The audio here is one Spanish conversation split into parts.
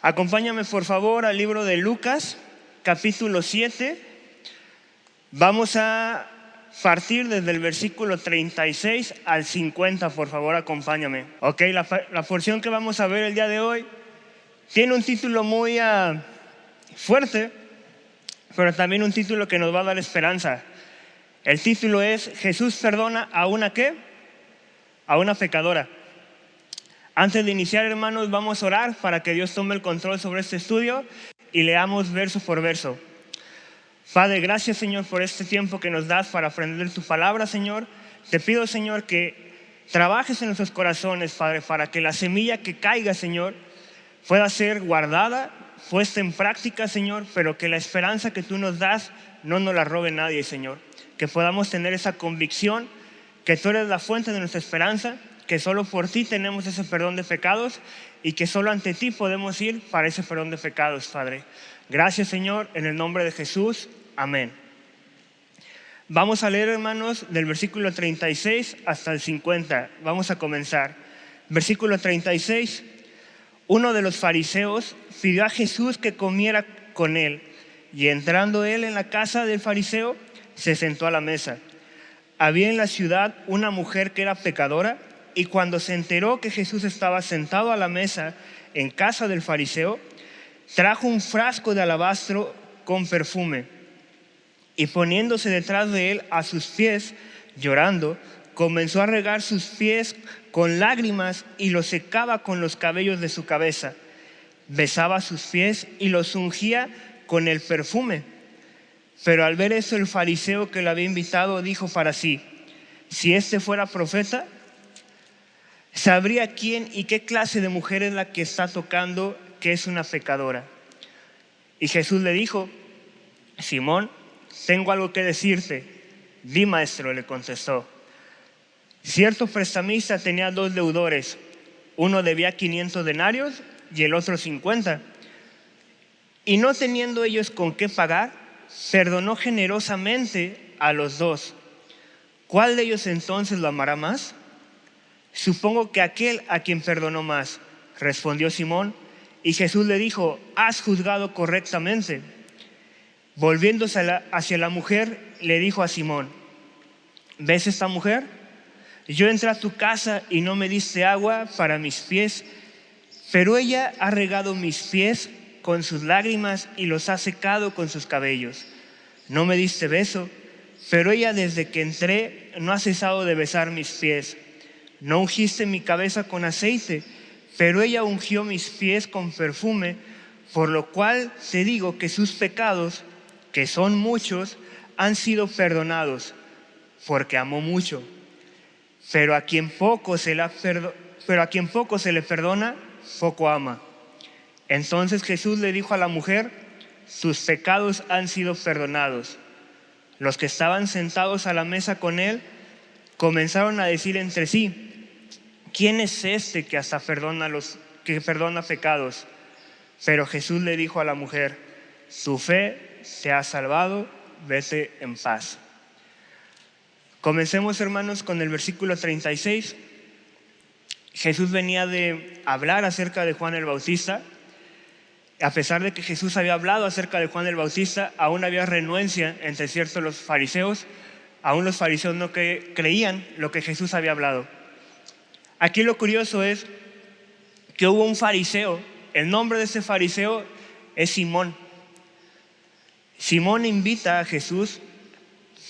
Acompáñame por favor al libro de Lucas, capítulo 7. Vamos a partir desde el versículo 36 al 50, por favor acompáñame. Ok, la porción que vamos a ver el día de hoy tiene un título muy fuerte, pero también un título que nos va a dar esperanza. El título es Jesús perdona a una ¿qué? A una pecadora. Antes de iniciar, hermanos, vamos a orar para que Dios tome el control sobre este estudio y leamos verso por verso. Padre, gracias, Señor, por este tiempo que nos das para aprender tu palabra, Señor. Te pido, Señor, que trabajes en nuestros corazones, Padre, para que la semilla que caiga, Señor, pueda ser guardada, puesta en práctica, Señor, pero que la esperanza que tú nos das no nos la robe nadie, Señor. Que podamos tener esa convicción que tú eres la fuente de nuestra esperanza, que solo por ti tenemos ese perdón de pecados y que solo ante ti podemos ir para ese perdón de pecados, Padre. Gracias, Señor, en el nombre de Jesús. Amén. Vamos a leer, hermanos, del versículo 36 hasta el 50. Vamos a comenzar. Versículo 36. Uno de los fariseos pidió a Jesús que comiera con él, y entrando él en la casa del fariseo, se sentó a la mesa. Había en la ciudad una mujer que era pecadora, y cuando se enteró que Jesús estaba sentado a la mesa en casa del fariseo, trajo un frasco de alabastro con perfume, y poniéndose detrás de él a sus pies, llorando, comenzó a regar sus pies con lágrimas y los secaba con los cabellos de su cabeza. Besaba sus pies y los ungía con el perfume. Pero al ver eso, el fariseo que lo había invitado dijo para sí: si este fuera profeta, sabría quién y qué clase de mujer es la que está tocando, que es una pecadora. Y Jesús le dijo: Simón, tengo algo que decirte. Di, maestro, le contestó. Cierto prestamista tenía 2 deudores. Uno debía 500 denarios y el otro 50. Y no teniendo ellos con qué pagar, perdonó generosamente a los 2. ¿Cuál de ellos entonces lo amará más? Supongo que aquel a quien perdonó más, respondió Simón. Y Jesús le dijo: has juzgado correctamente. Volviéndose hacia la mujer, le dijo a Simón: ¿ves esta mujer? Yo entré a tu casa y no me diste agua para mis pies, pero ella ha regado mis pies con sus lágrimas y los ha secado con sus cabellos. No me diste beso, pero ella desde que entré no ha cesado de besar mis pies. No ungiste mi cabeza con aceite, pero ella ungió mis pies con perfume, por lo cual te digo que sus pecados, que son muchos, han sido perdonados, porque amó mucho. Pero a quien poco se le perdona, poco ama. Entonces Jesús le dijo a la mujer: tus pecados han sido perdonados. Los que estaban sentados a la mesa con él comenzaron a decir entre sí: ¿quién es este que hasta perdona pecados? Pero Jesús le dijo a la mujer: tu fe te ha salvado, vete en paz. Comencemos, hermanos, con el versículo 36. Jesús venía de hablar acerca de Juan el Bautista. A pesar de que Jesús había hablado acerca de Juan el Bautista, aún había renuencia entre ciertos los fariseos. Aún los fariseos no creían lo que Jesús había hablado. Aquí lo curioso es que hubo un fariseo. El nombre de ese fariseo es Simón. Simón invita a Jesús,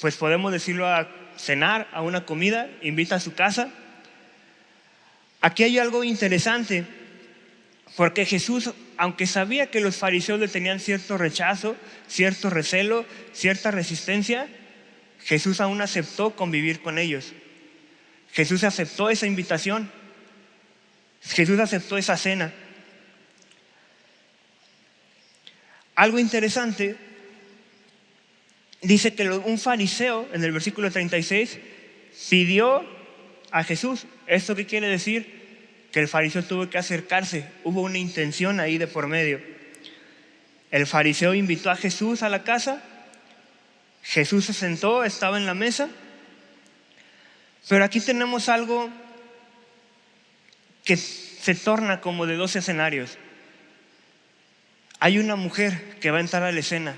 pues podemos decirlo, a cenar, a una comida, invita a su casa. Aquí hay algo interesante, porque Jesús, aunque sabía que los fariseos le tenían cierto rechazo, cierto recelo, cierta resistencia, Jesús aún aceptó convivir con ellos. Jesús aceptó esa invitación. Jesús aceptó esa cena. Algo interesante, dice que un fariseo, en el versículo 36, pidió a Jesús. ¿Esto qué quiere decir? Que el fariseo tuvo que acercarse. Hubo una intención ahí de por medio. El fariseo invitó a Jesús a la casa. Jesús se sentó, estaba en la mesa. Pero aquí tenemos algo que se torna como de 2 escenarios. hay una mujer que va a entrar a la escena.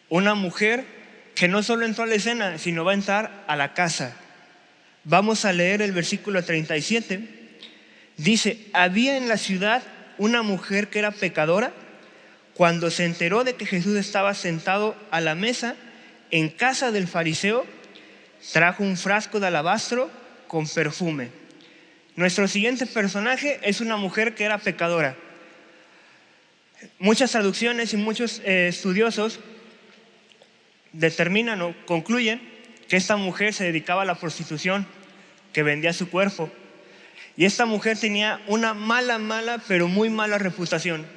Una mujer que no solo entró a la escena, sino va a entrar a la casa. Vamos a leer el versículo 37. Dice, había en la ciudad una mujer que era pecadora. Cuando se enteró de que Jesús estaba sentado a la mesa en casa del fariseo, trajo un frasco de alabastro con perfume. Nuestro siguiente personaje es una mujer que era pecadora. Muchas traducciones y muchos estudiosos determinan o concluyen que esta mujer se dedicaba a la prostitución, que vendía su cuerpo. Y esta mujer tenía una mala, pero muy mala reputación.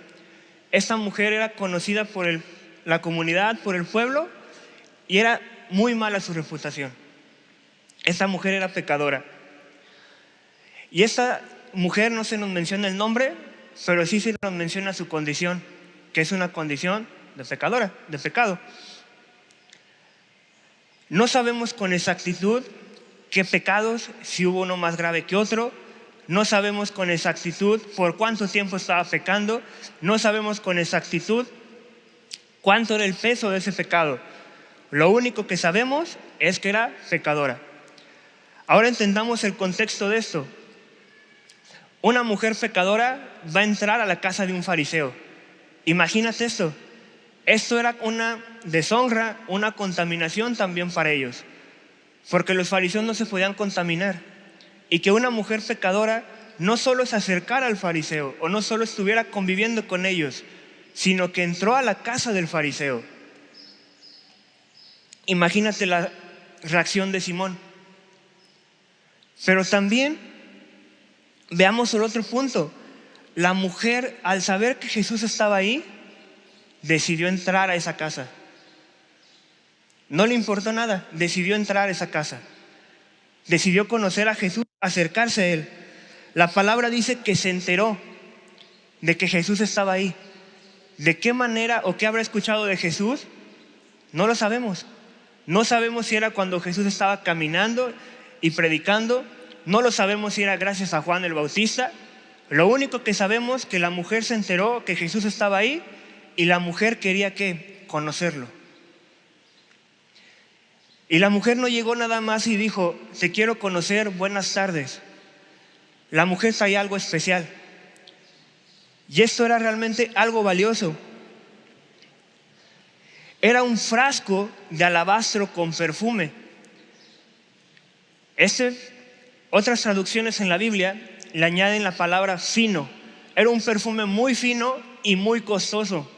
Esta mujer era conocida por la comunidad, por el pueblo, y era muy mala su reputación. Esta mujer era pecadora. Y esta mujer no se nos menciona el nombre, pero sí se nos menciona su condición, que es una condición de pecadora, de pecado. No sabemos con exactitud qué pecados, si hubo uno más grave que otro. No sabemos con exactitud por cuánto tiempo estaba pecando. No sabemos con exactitud cuánto era el peso de ese pecado. Lo único que sabemos es que era pecadora. Ahora entendamos el contexto de esto. Una mujer pecadora va a entrar a la casa de un fariseo. Imagínate esto. Esto era una deshonra, una contaminación también para ellos, porque los fariseos no se podían contaminar. Y que una mujer pecadora no solo se acercara al fariseo o no solo estuviera conviviendo con ellos, sino que entró a la casa del fariseo. Imagínate la reacción de Simón. Pero también veamos el otro punto. La mujer, al saber que Jesús estaba ahí, decidió entrar a esa casa. No le importó nada, decidió entrar a esa casa. Decidió conocer a Jesús, acercarse a Él. La palabra dice que se enteró de que Jesús estaba ahí. ¿De qué manera o qué habrá escuchado de Jesús? No lo sabemos. No sabemos si era cuando Jesús estaba caminando y predicando. No lo sabemos si era gracias a Juan el Bautista. Lo único que sabemos es que la mujer se enteró que Jesús estaba ahí y la mujer quería ¿qué? Conocerlo. Y la mujer no llegó nada más y dijo, te quiero conocer, buenas tardes. La mujer traía algo especial. Y esto era realmente algo valioso. Era un frasco de alabastro con perfume. Otras traducciones en la Biblia le añaden la palabra fino. Era un perfume muy fino y muy costoso.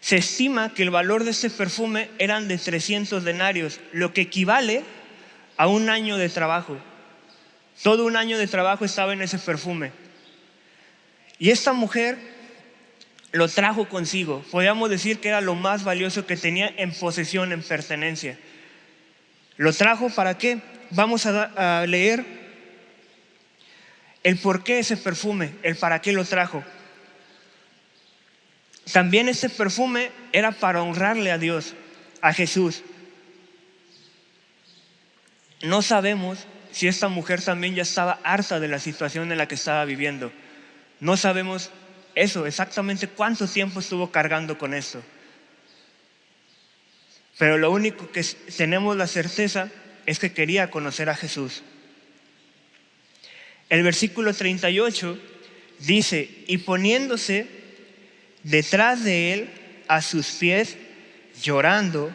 Se estima que el valor de este perfume eran de 300 denarios, lo que equivale a un año de trabajo. Todo un año de trabajo estaba en ese perfume. Y esta mujer lo trajo consigo. Podríamos decir que era lo más valioso que tenía en posesión, en pertenencia. ¿Lo trajo para qué? Vamos a leer el por qué ese perfume, el para qué lo trajo. También este perfume era para honrarle a Dios, a Jesús. No sabemos si esta mujer también ya estaba harta de la situación en la que estaba viviendo. No sabemos eso, exactamente cuánto tiempo estuvo cargando con esto. Pero lo único que tenemos la certeza es que quería conocer a Jesús. El versículo 38 dice, y poniéndose detrás de él a sus pies, llorando,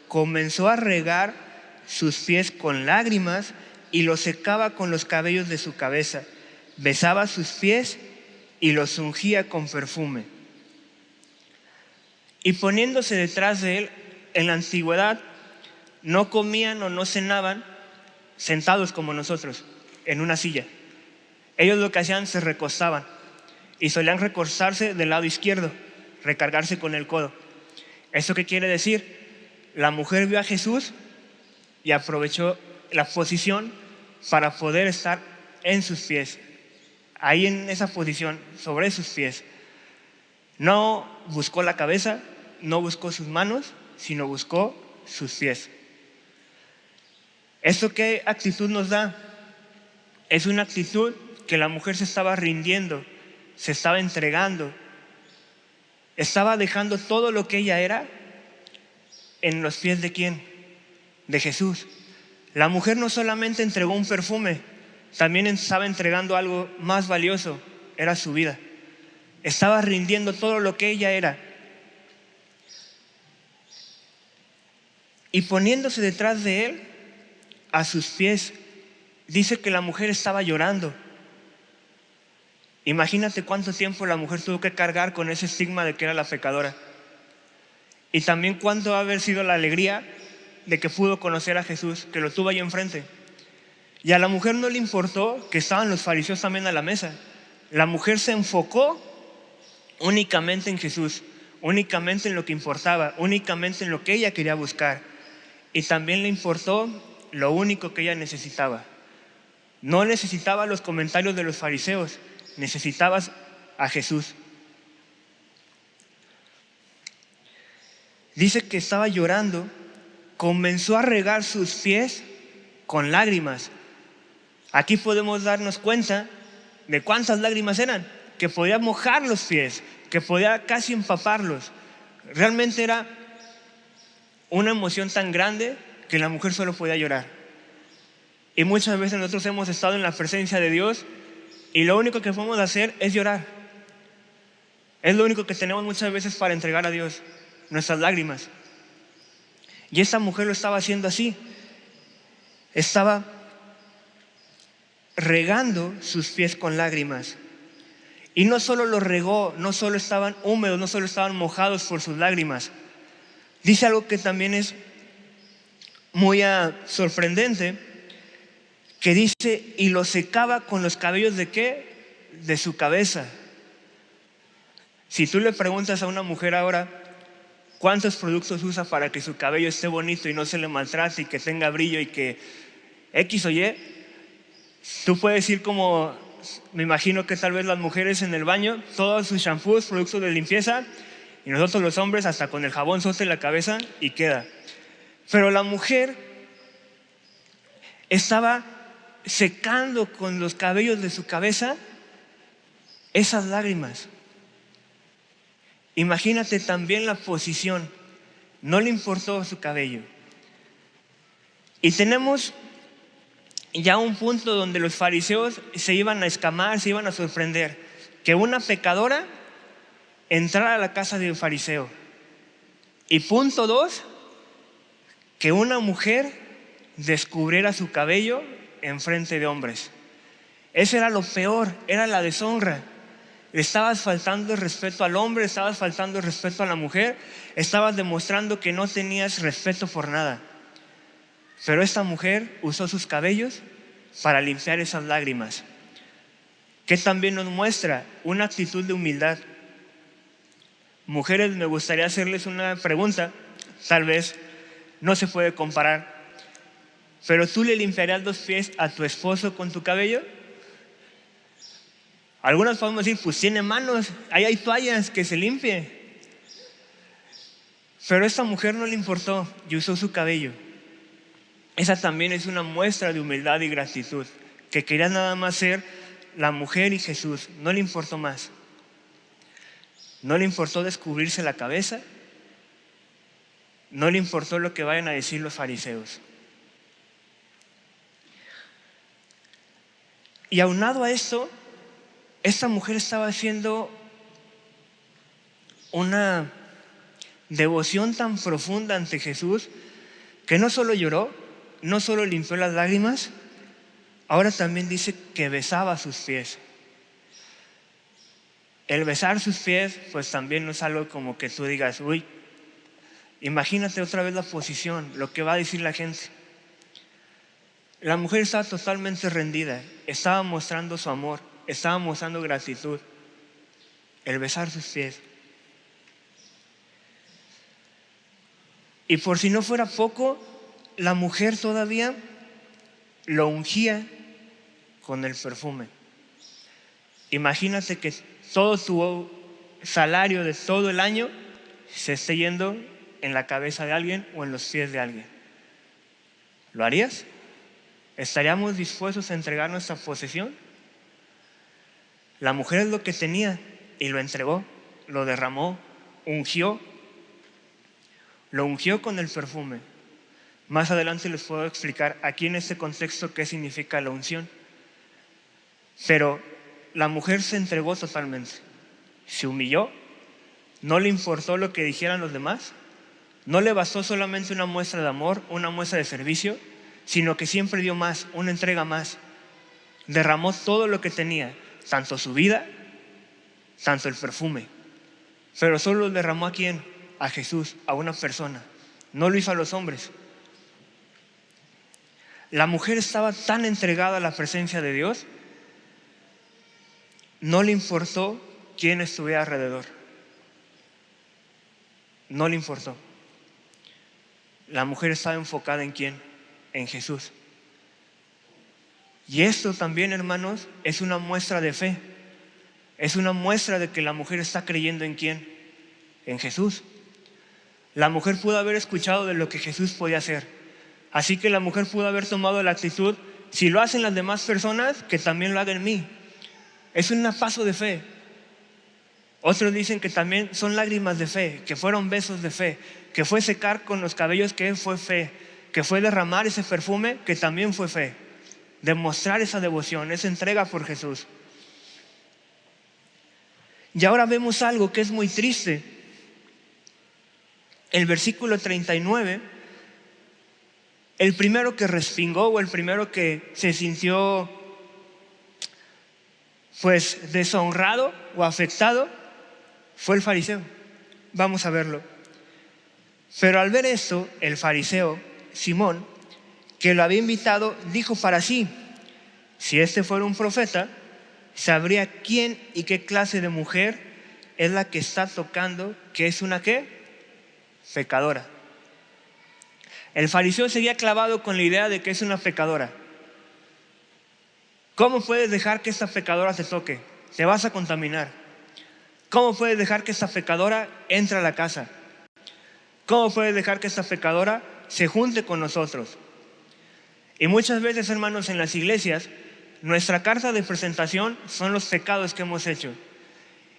comenzó a regar sus pies con lágrimas y los secaba con los cabellos de su cabeza. Besaba sus pies y los ungía con perfume. Y poniéndose detrás de él, en la antigüedad no comían o no cenaban sentados como nosotros, en una silla. Ellos lo que hacían, se recostaban y solían recostarse del lado izquierdo, recargarse con el codo. ¿Eso qué quiere decir? La mujer vio a Jesús y aprovechó la posición para poder estar en sus pies, ahí en esa posición, sobre sus pies. No buscó la cabeza, no buscó sus manos, sino buscó sus pies. ¿Esto qué actitud nos da? Es una actitud que la mujer se estaba rindiendo, se estaba entregando, estaba dejando todo lo que ella era en los pies de ¿quién? De Jesús. La mujer no solamente entregó un perfume, también estaba entregando algo más valioso, era su vida. Estaba rindiendo todo lo que ella era. Y poniéndose detrás de él, a sus pies, dice que la mujer estaba llorando. Imagínate cuánto tiempo la mujer tuvo que cargar con ese estigma de que era la pecadora. Y también cuánto va a haber sido la alegría de que pudo conocer a Jesús, que lo tuvo ahí enfrente. Y a la mujer no le importó que estaban los fariseos también a la mesa. La mujer se enfocó únicamente en Jesús, únicamente en lo que importaba, únicamente en lo que ella quería buscar. Y también le importó lo único que ella necesitaba. No necesitaba los comentarios de los fariseos, necesitaba a Jesús. Dice que estaba llorando, comenzó a regar sus pies con lágrimas. Aquí podemos darnos cuenta de cuántas lágrimas eran, que podía mojar los pies, que podía casi empaparlos. Realmente era una emoción tan grande que la mujer solo podía llorar. Y muchas veces nosotros hemos estado en la presencia de Dios y lo único que podemos hacer es llorar. Es lo único que tenemos muchas veces para entregar a Dios, nuestras lágrimas. Y esta mujer lo estaba haciendo así. Estaba regando sus pies con lágrimas. Y no solo los regó, no solo estaban húmedos, no solo estaban mojados por sus lágrimas. Dice algo que también es muy sorprendente, que dice, y lo secaba con los cabellos ¿de qué? De su cabeza. Si tú le preguntas a una mujer ahora cuántos productos usa para que su cabello esté bonito y no se le maltrate y que tenga brillo y que X o Y, tú puedes ir como, me imagino que tal vez las mujeres en el baño, todos sus shampoos, productos de limpieza, y nosotros los hombres hasta con el jabón sote en la cabeza y queda. Pero la mujer estaba secando con los cabellos de su cabeza esas lágrimas. Imagínate también la posición, no le importó su cabello. Y tenemos ya un punto donde los fariseos se iban a escamar, se iban a sorprender, que una pecadora entrara a la casa de un fariseo. Y punto 2, que una mujer descubriera su cabello en frente de hombres. Eso era lo peor, era la deshonra. Le estabas faltando el respeto al hombre, estabas faltando el respeto a la mujer, estabas demostrando que no tenías respeto por nada. Pero esta mujer usó sus cabellos para limpiar esas lágrimas, que también nos muestra una actitud de humildad. Mujeres, me gustaría hacerles una pregunta, tal vez no se puede comparar, pero ¿tú le limpiarías los pies a tu esposo con tu cabello? Algunas podemos decir, pues tiene manos, ahí hay toallas, que se limpie. Pero a esta mujer no le importó y usó su cabello. Esa también es una muestra de humildad y gratitud, que quería nada más ser la mujer y Jesús, no le importó más. No le importó descubrirse la cabeza, no le importó lo que vayan a decir los fariseos. Y aunado a esto, esta mujer estaba haciendo una devoción tan profunda ante Jesús que no solo lloró, no solo limpió las lágrimas, ahora también dice que besaba sus pies. El besar sus pies pues también no es algo como que tú digas, uy, imagínate otra vez la posición, lo que va a decir la gente. La mujer estaba totalmente rendida, estaba mostrando su amor, estaba mostrando gratitud. El besar sus pies. Y por si no fuera poco, la mujer todavía lo ungía con el perfume. Imagínate que todo tu salario de todo el año se esté yendo en la cabeza de alguien o en los pies de alguien. ¿Lo harías? ¿Estaríamos dispuestos a entregar nuestra posesión? La mujer es lo que tenía y lo entregó, lo derramó, ungió, lo ungió con el perfume. Más adelante les puedo explicar aquí en este contexto qué significa la unción. Pero la mujer se entregó totalmente, se humilló, no le importó lo que dijeran los demás, no le bastó solamente una muestra de amor, una muestra de servicio, sino que siempre dio más, una entrega más. Derramó todo lo que tenía, tanto su vida, tanto el perfume. Pero solo lo derramó ¿a quién? A Jesús, a una persona. No lo hizo a los hombres. La mujer estaba tan entregada a la presencia de Dios, no le importó quién estuviera alrededor. No le importó. La mujer estaba enfocada ¿en quién? En Jesús. Y esto también, hermanos, es una muestra de fe. Es una muestra de que la mujer está creyendo ¿en quién? En Jesús. La mujer pudo haber escuchado de lo que Jesús podía hacer. Así que la mujer pudo haber tomado la actitud, si lo hacen las demás personas, que también lo hagan en mí. Es un paso de fe. Otros dicen que también son lágrimas de fe, que fueron besos de fe, que fue secar con los cabellos, que fue fe, que fue derramar ese perfume, que también fue fe. Demostrar esa devoción, esa entrega por Jesús. Y ahora vemos algo que es muy triste. El versículo 39, el primero que respingó o el primero que se sintió pues deshonrado o afectado fue el fariseo. Vamos a verlo. Pero al ver esto, el fariseo Simón, que lo había invitado, dijo para sí: si este fuera un profeta, sabría quién y qué clase de mujer es la que está tocando, que es una ¿qué? Pecadora. El fariseo seguía clavado con la idea de que es una pecadora. ¿Cómo puedes dejar que esta pecadora te toque? Te vas a contaminar. ¿Cómo puedes dejar que esta pecadora entre a la casa? ¿Cómo puedes dejar que esta pecadora se junte con nosotros? Y muchas veces, hermanos, en las iglesias, nuestra carta de presentación son los pecados que hemos hecho.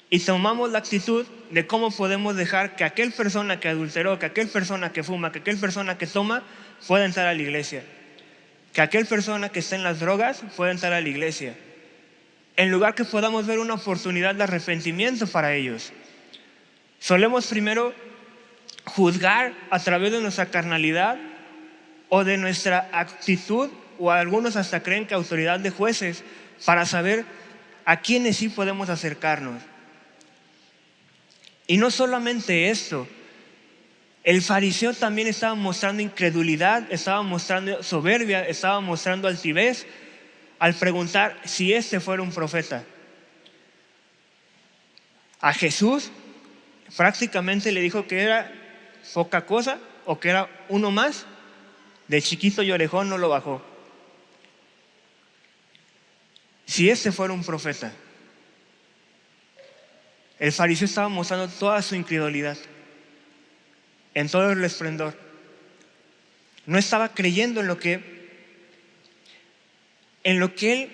Y tomamos la actitud de cómo podemos dejar que aquel persona que adulteró, que aquel persona que fuma, que aquel persona que toma, pueda entrar a la iglesia. Que aquel persona que está en las drogas pueda entrar a la iglesia. En lugar que podamos ver una oportunidad de arrepentimiento para ellos. Solemos primero juzgar a través de nuestra carnalidad o de nuestra actitud, o algunos hasta creen que autoridad de jueces, para saber a quiénes sí podemos acercarnos. Y no solamente esto, el fariseo también estaba mostrando incredulidad, estaba mostrando soberbia, estaba mostrando altivez al preguntar si este fuera un profeta. A Jesús prácticamente le dijo que era poca cosa o que era uno más. De chiquito y orejón no lo bajó. Si este fuera un profeta. El fariseo estaba mostrando toda su incredulidad en todo el esplendor. No estaba creyendo en lo que él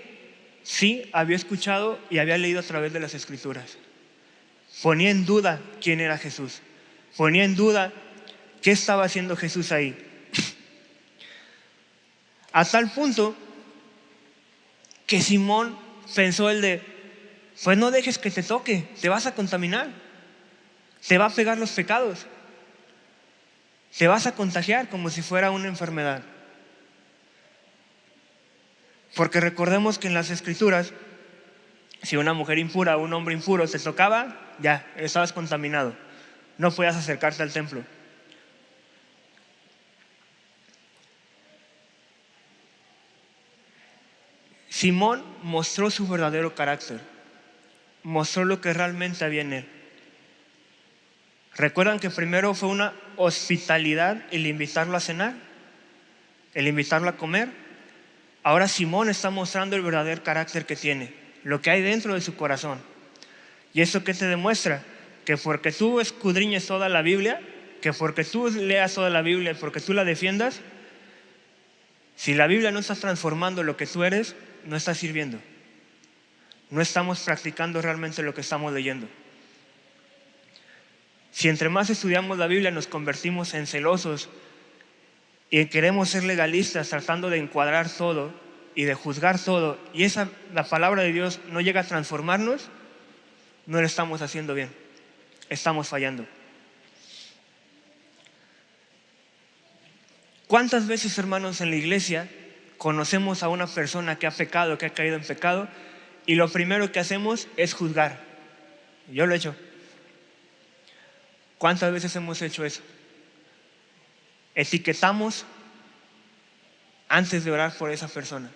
sí había escuchado y había leído a través de las Escrituras. Ponía en duda quién era Jesús. Ponía en duda qué estaba haciendo Jesús ahí. A tal punto que Simón pensó pues no dejes que te toque, te vas a contaminar, te va a pegar los pecados, te vas a contagiar como si fuera una enfermedad. Porque recordemos que en las Escrituras, si una mujer impura o un hombre impuro te tocaba, ya, estabas contaminado, no podías acercarte al templo. Simón mostró su verdadero carácter, mostró lo que realmente había en él. ¿Recuerdan que primero fue una hospitalidad el invitarlo a cenar, el invitarlo a comer? Ahora Simón está mostrando el verdadero carácter que tiene, lo que hay dentro de su corazón. ¿Y eso qué te demuestra? Que porque tú escudriñes toda la Biblia, que porque tú leas toda la Biblia, porque tú la defiendas, si la Biblia no está transformando lo que tú eres, no está sirviendo. no estamos practicando realmente lo que estamos leyendo. Si entre más estudiamos la Biblia nos convertimos en celosos y queremos ser legalistas tratando de encuadrar todo y de juzgar todo, y la palabra de Dios no llega a transformarnos, no lo estamos haciendo bien, estamos fallando. ¿Cuántas veces, hermanos, en la iglesia conocemos a una persona que ha pecado, que ha caído en pecado, y lo primero que hacemos es juzgar? Yo lo he hecho. ¿Cuántas veces hemos hecho eso? Etiquetamos antes de orar por esa persona.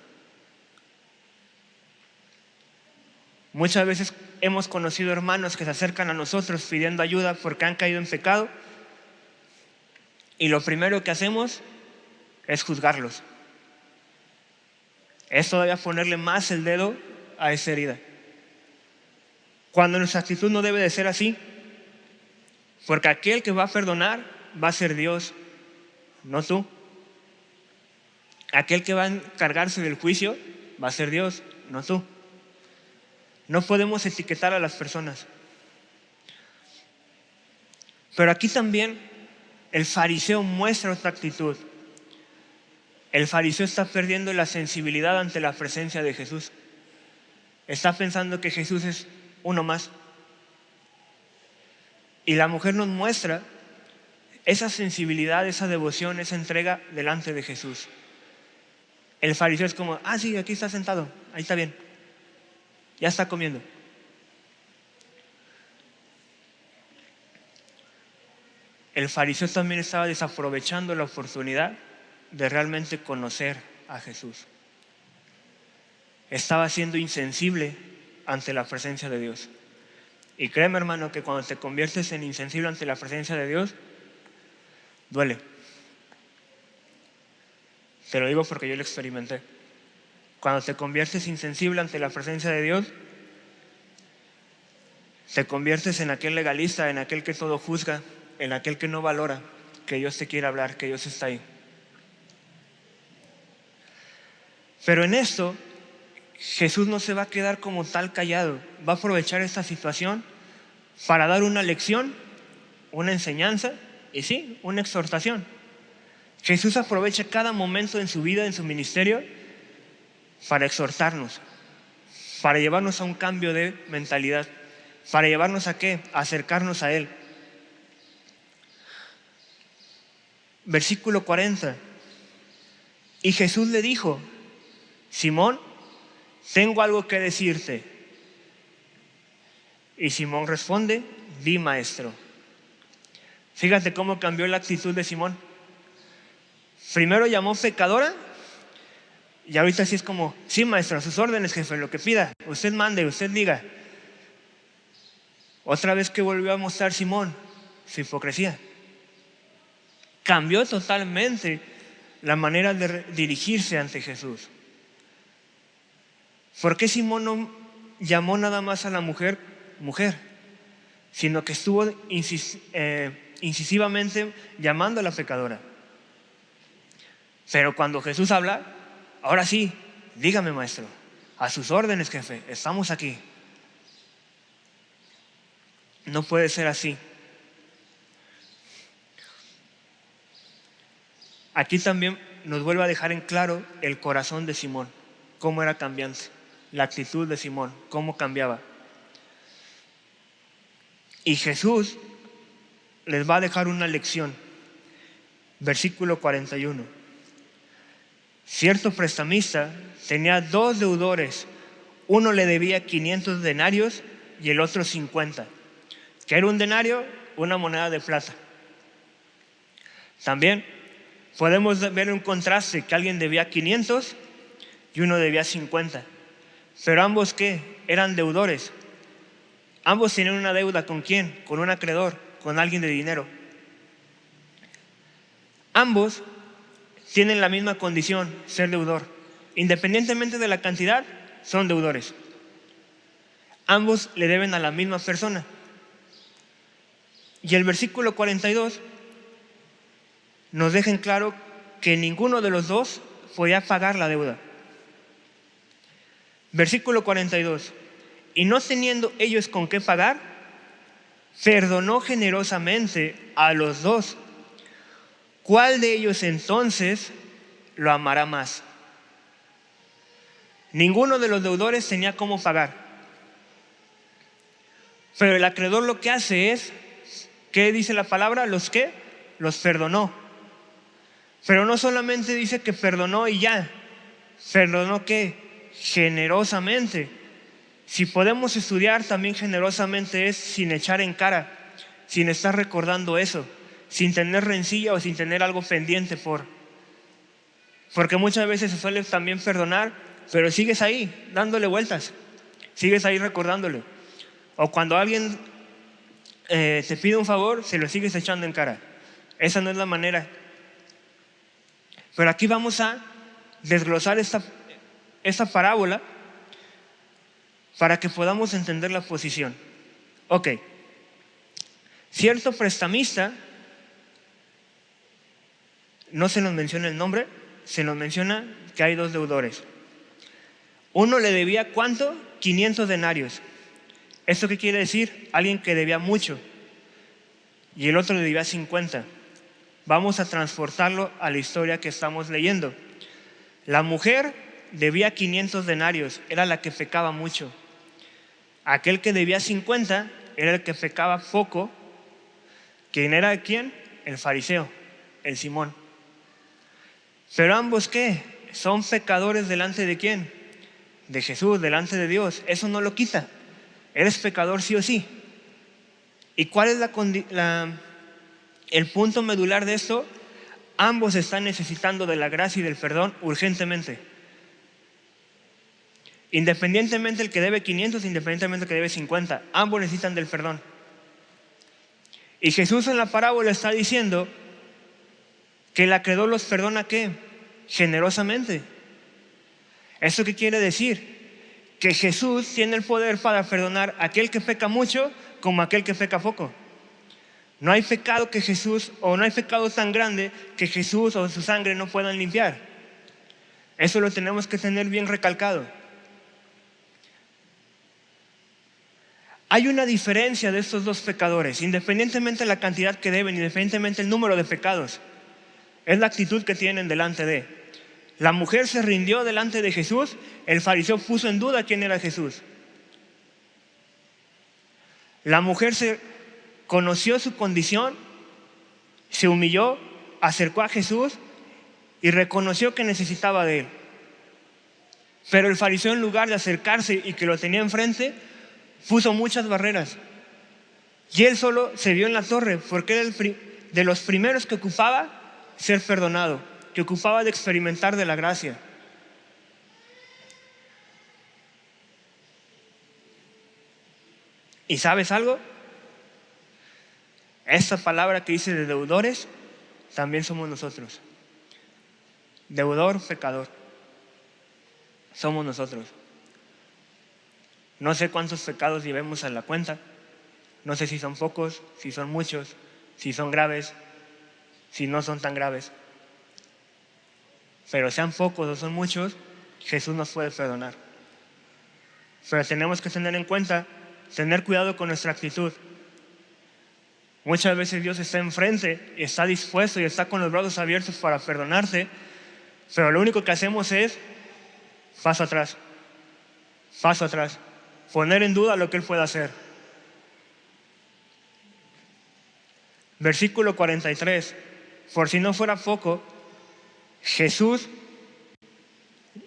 Muchas veces hemos conocido hermanos que se acercan a nosotros pidiendo ayuda porque han caído en pecado, y lo primero que hacemos es juzgarlos. Es todavía ponerle más el dedo a esa herida. Cuando nuestra actitud no debe de ser así, porque aquel que va a perdonar va a ser Dios, no tú. Aquel que va a encargarse del juicio va a ser Dios, no tú. No podemos etiquetar a las personas. Pero aquí también el fariseo muestra otra actitud. El fariseo está perdiendo la sensibilidad ante la presencia de Jesús. Está pensando que Jesús es uno más. Y la mujer nos muestra esa sensibilidad, esa devoción, esa entrega delante de Jesús. El fariseo es como, sí, aquí está sentado, ahí está bien, ya está comiendo. El fariseo también estaba desaprovechando la oportunidad de realmente conocer a Jesús. Estaba siendo insensible ante la presencia de Dios. Y créeme, hermano, que cuando te conviertes en insensible ante la presencia de Dios, duele. Te lo digo porque yo lo experimenté. Cuando te conviertes insensible ante la presencia de Dios, te conviertes en aquel legalista, en aquel que todo juzga, en aquel que no valora que Dios te quiere hablar, que Dios está ahí. Pero en esto, Jesús no se va a quedar como tal callado. Va a aprovechar esta situación para dar una lección, una enseñanza y sí, una exhortación. Jesús aprovecha cada momento en su vida, en su ministerio, para exhortarnos, para llevarnos a un cambio de mentalidad, para llevarnos a ¿qué? A acercarnos a Él. Versículo 40. Y Jesús le dijo: Simón, tengo algo que decirte. Y Simón responde: di, maestro. Fíjate cómo cambió la actitud de Simón. Primero llamó pecadora y ahorita sí es como: sí, maestro, a sus órdenes, jefe, lo que pida, usted mande, usted diga. Otra vez que volvió a mostrar Simón su hipocresía. Cambió totalmente la manera de dirigirse ante Jesús. ¿Por qué Simón no llamó nada más a la mujer, sino que estuvo incisivamente llamando a la pecadora? Pero cuando Jesús habla, ahora sí, dígame, maestro, a sus órdenes, jefe, estamos aquí. No puede ser así. Aquí también nos vuelve a dejar en claro el corazón de Simón, cómo era cambiante, la actitud de Simón, cómo cambiaba. Y Jesús les va a dejar una lección. Versículo 41. Cierto prestamista tenía 2 deudores. Uno le debía 500 denarios y el otro 50. ¿Qué era un denario? Una moneda de plata. También podemos ver un contraste, que alguien debía 500 y uno debía 50. Pero ambos, ¿qué? Eran deudores. Ambos tenían una deuda. ¿Con quién? Con un acreedor, con alguien de dinero. Ambos tienen la misma condición, ser deudor. Independientemente de la cantidad, son deudores. Ambos le deben a la misma persona. Y el versículo 42 nos deja en claro que ninguno de los dos podía pagar la deuda. Versículo 42. y no teniendo ellos con qué pagar, perdonó generosamente a los dos. ¿Cuál de ellos entonces lo amará más? Ninguno de los deudores tenía cómo pagar. Pero el acreedor lo que hace es, ¿qué dice la palabra? ¿Los qué? Los perdonó. Pero no solamente dice que perdonó y ya. ¿Perdonó qué? Generosamente. Si podemos estudiar, también generosamente es sin echar en cara, sin estar recordando eso, sin tener rencilla o sin tener algo pendiente porque muchas veces se suele también perdonar, pero sigues ahí dándole vueltas, sigues ahí recordándole. O cuando alguien te pide un favor, se lo sigues echando en cara. Esa no es la manera. Pero aquí vamos a desglosar esta parábola para que podamos entender la posición. Ok. Cierto prestamista, no se nos menciona el nombre, se nos menciona que hay dos deudores. Uno le debía ¿cuánto? 500 denarios. ¿Esto qué quiere decir? Alguien que debía mucho. Y el otro le debía 50. Vamos a transportarlo a la historia que estamos leyendo. La mujer debía 500 denarios, era la que pecaba mucho. Aquel que debía 50 era el que pecaba poco. ¿Quién era quién? El fariseo, el Simón. Pero ambos ¿qué? Son pecadores delante de quién? De Jesús, delante de Dios. Eso no lo quita. Eres pecador sí o sí. ¿Y cuál es el punto medular de esto? Ambos están necesitando de la gracia y del perdón urgentemente. Independientemente el que debe 500, independientemente el que debe 50, ambos necesitan del perdón. Y Jesús en la parábola está diciendo que el acreedor los perdona ¿qué? Generosamente. ¿Eso qué quiere decir? Que Jesús tiene el poder para perdonar a aquel que peca mucho como a aquel que peca poco. No hay pecado que Jesús, o no hay pecado tan grande que Jesús o su sangre no puedan limpiar. Eso lo tenemos que tener bien recalcado. Hay una diferencia de estos dos pecadores, independientemente de la cantidad que deben, independientemente del número de pecados. Es la actitud que tienen delante de. La mujer se rindió delante de Jesús, el fariseo puso en duda quién era Jesús. La mujer conoció su condición, se humilló, acercó a Jesús y reconoció que necesitaba de él. Pero el fariseo, en lugar de acercarse y que lo tenía enfrente, puso muchas barreras. Y él solo se vio en la torre porque era de los primeros que ocupaba ser perdonado, que ocupaba de experimentar de la gracia. ¿Y sabes algo? Esta palabra que dice de deudores, también somos nosotros. Deudor, pecador. Somos nosotros. No sé cuántos pecados llevemos a la cuenta. No sé si son pocos, si son muchos, si son graves, si no son tan graves. Pero sean pocos o son muchos, Jesús nos puede perdonar. Pero tenemos que tener en cuenta, tener cuidado con nuestra actitud. Muchas veces Dios está enfrente y está dispuesto y está con los brazos abiertos para perdonarte, pero lo único que hacemos es paso atrás, poner en duda lo que Él puede hacer. Versículo 43. Por si no fuera poco, Jesús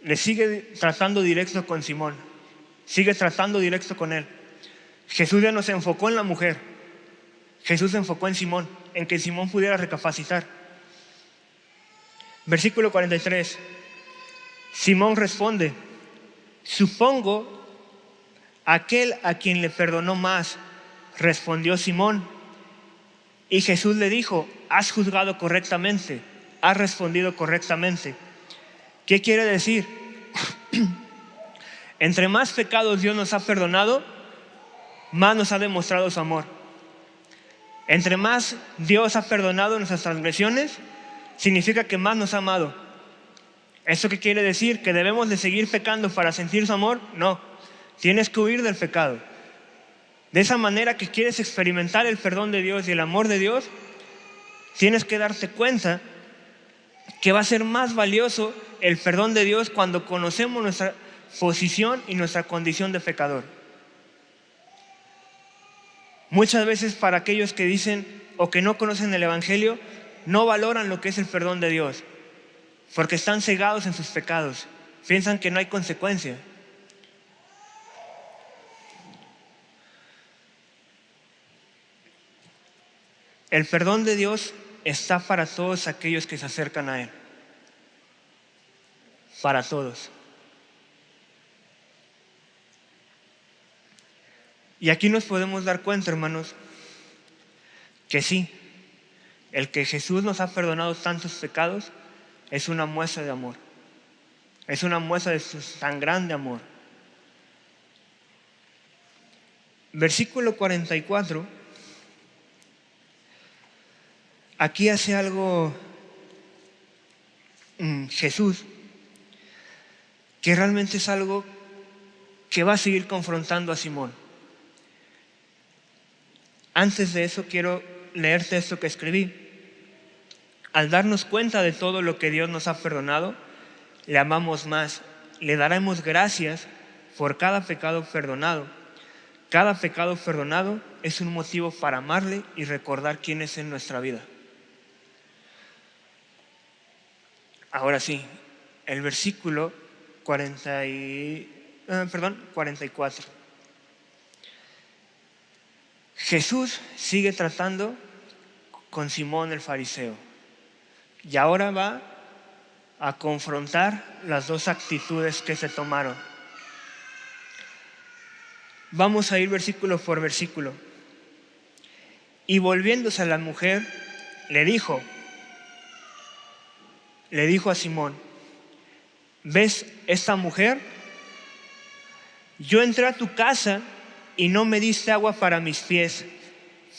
le sigue tratando directo con Simón, sigue tratando directo con él. Jesús ya no se enfocó en la mujer, Jesús se enfocó en Simón, en que Simón pudiera recapacitar. Versículo 43. Simón responde: supongo aquel a quien le perdonó más. Respondió Simón. Y Jesús le dijo: has juzgado correctamente, has respondido correctamente. ¿Qué quiere decir? Entre más pecados Dios nos ha perdonado, más nos ha demostrado su amor. Entre más Dios ha perdonado nuestras transgresiones, significa que más nos ha amado. ¿Eso qué quiere decir? ¿Que debemos de seguir pecando para sentir su amor? No. Tienes que huir del pecado. De esa manera que quieres experimentar el perdón de Dios y el amor de Dios, tienes que darte cuenta que va a ser más valioso el perdón de Dios cuando conocemos nuestra posición y nuestra condición de pecador. Muchas veces para aquellos que dicen o que no conocen el Evangelio, no valoran lo que es el perdón de Dios, porque están cegados en sus pecados, piensan que no hay consecuencia. El perdón de Dios está para todos aquellos que se acercan a Él. Para todos. Y aquí nos podemos dar cuenta, hermanos, que sí, el que Jesús nos ha perdonado tantos pecados es una muestra de amor. Es una muestra de su tan grande amor. Versículo 44. Aquí hace algo Jesús, que realmente es algo que va a seguir confrontando a Simón. Antes de eso quiero leerte esto que escribí. Al darnos cuenta de todo lo que Dios nos ha perdonado, le amamos más, le daremos gracias por cada pecado perdonado. Cada pecado perdonado es un motivo para amarle y recordar quién es en nuestra vida. Ahora sí, el versículo 44. Jesús sigue tratando con Simón el fariseo y ahora va a confrontar las dos actitudes que se tomaron. Vamos a ir versículo por versículo. Y volviéndose a la mujer, le dijo a Simón: ¿ves esta mujer? Yo entré a tu casa y no me diste agua para mis pies,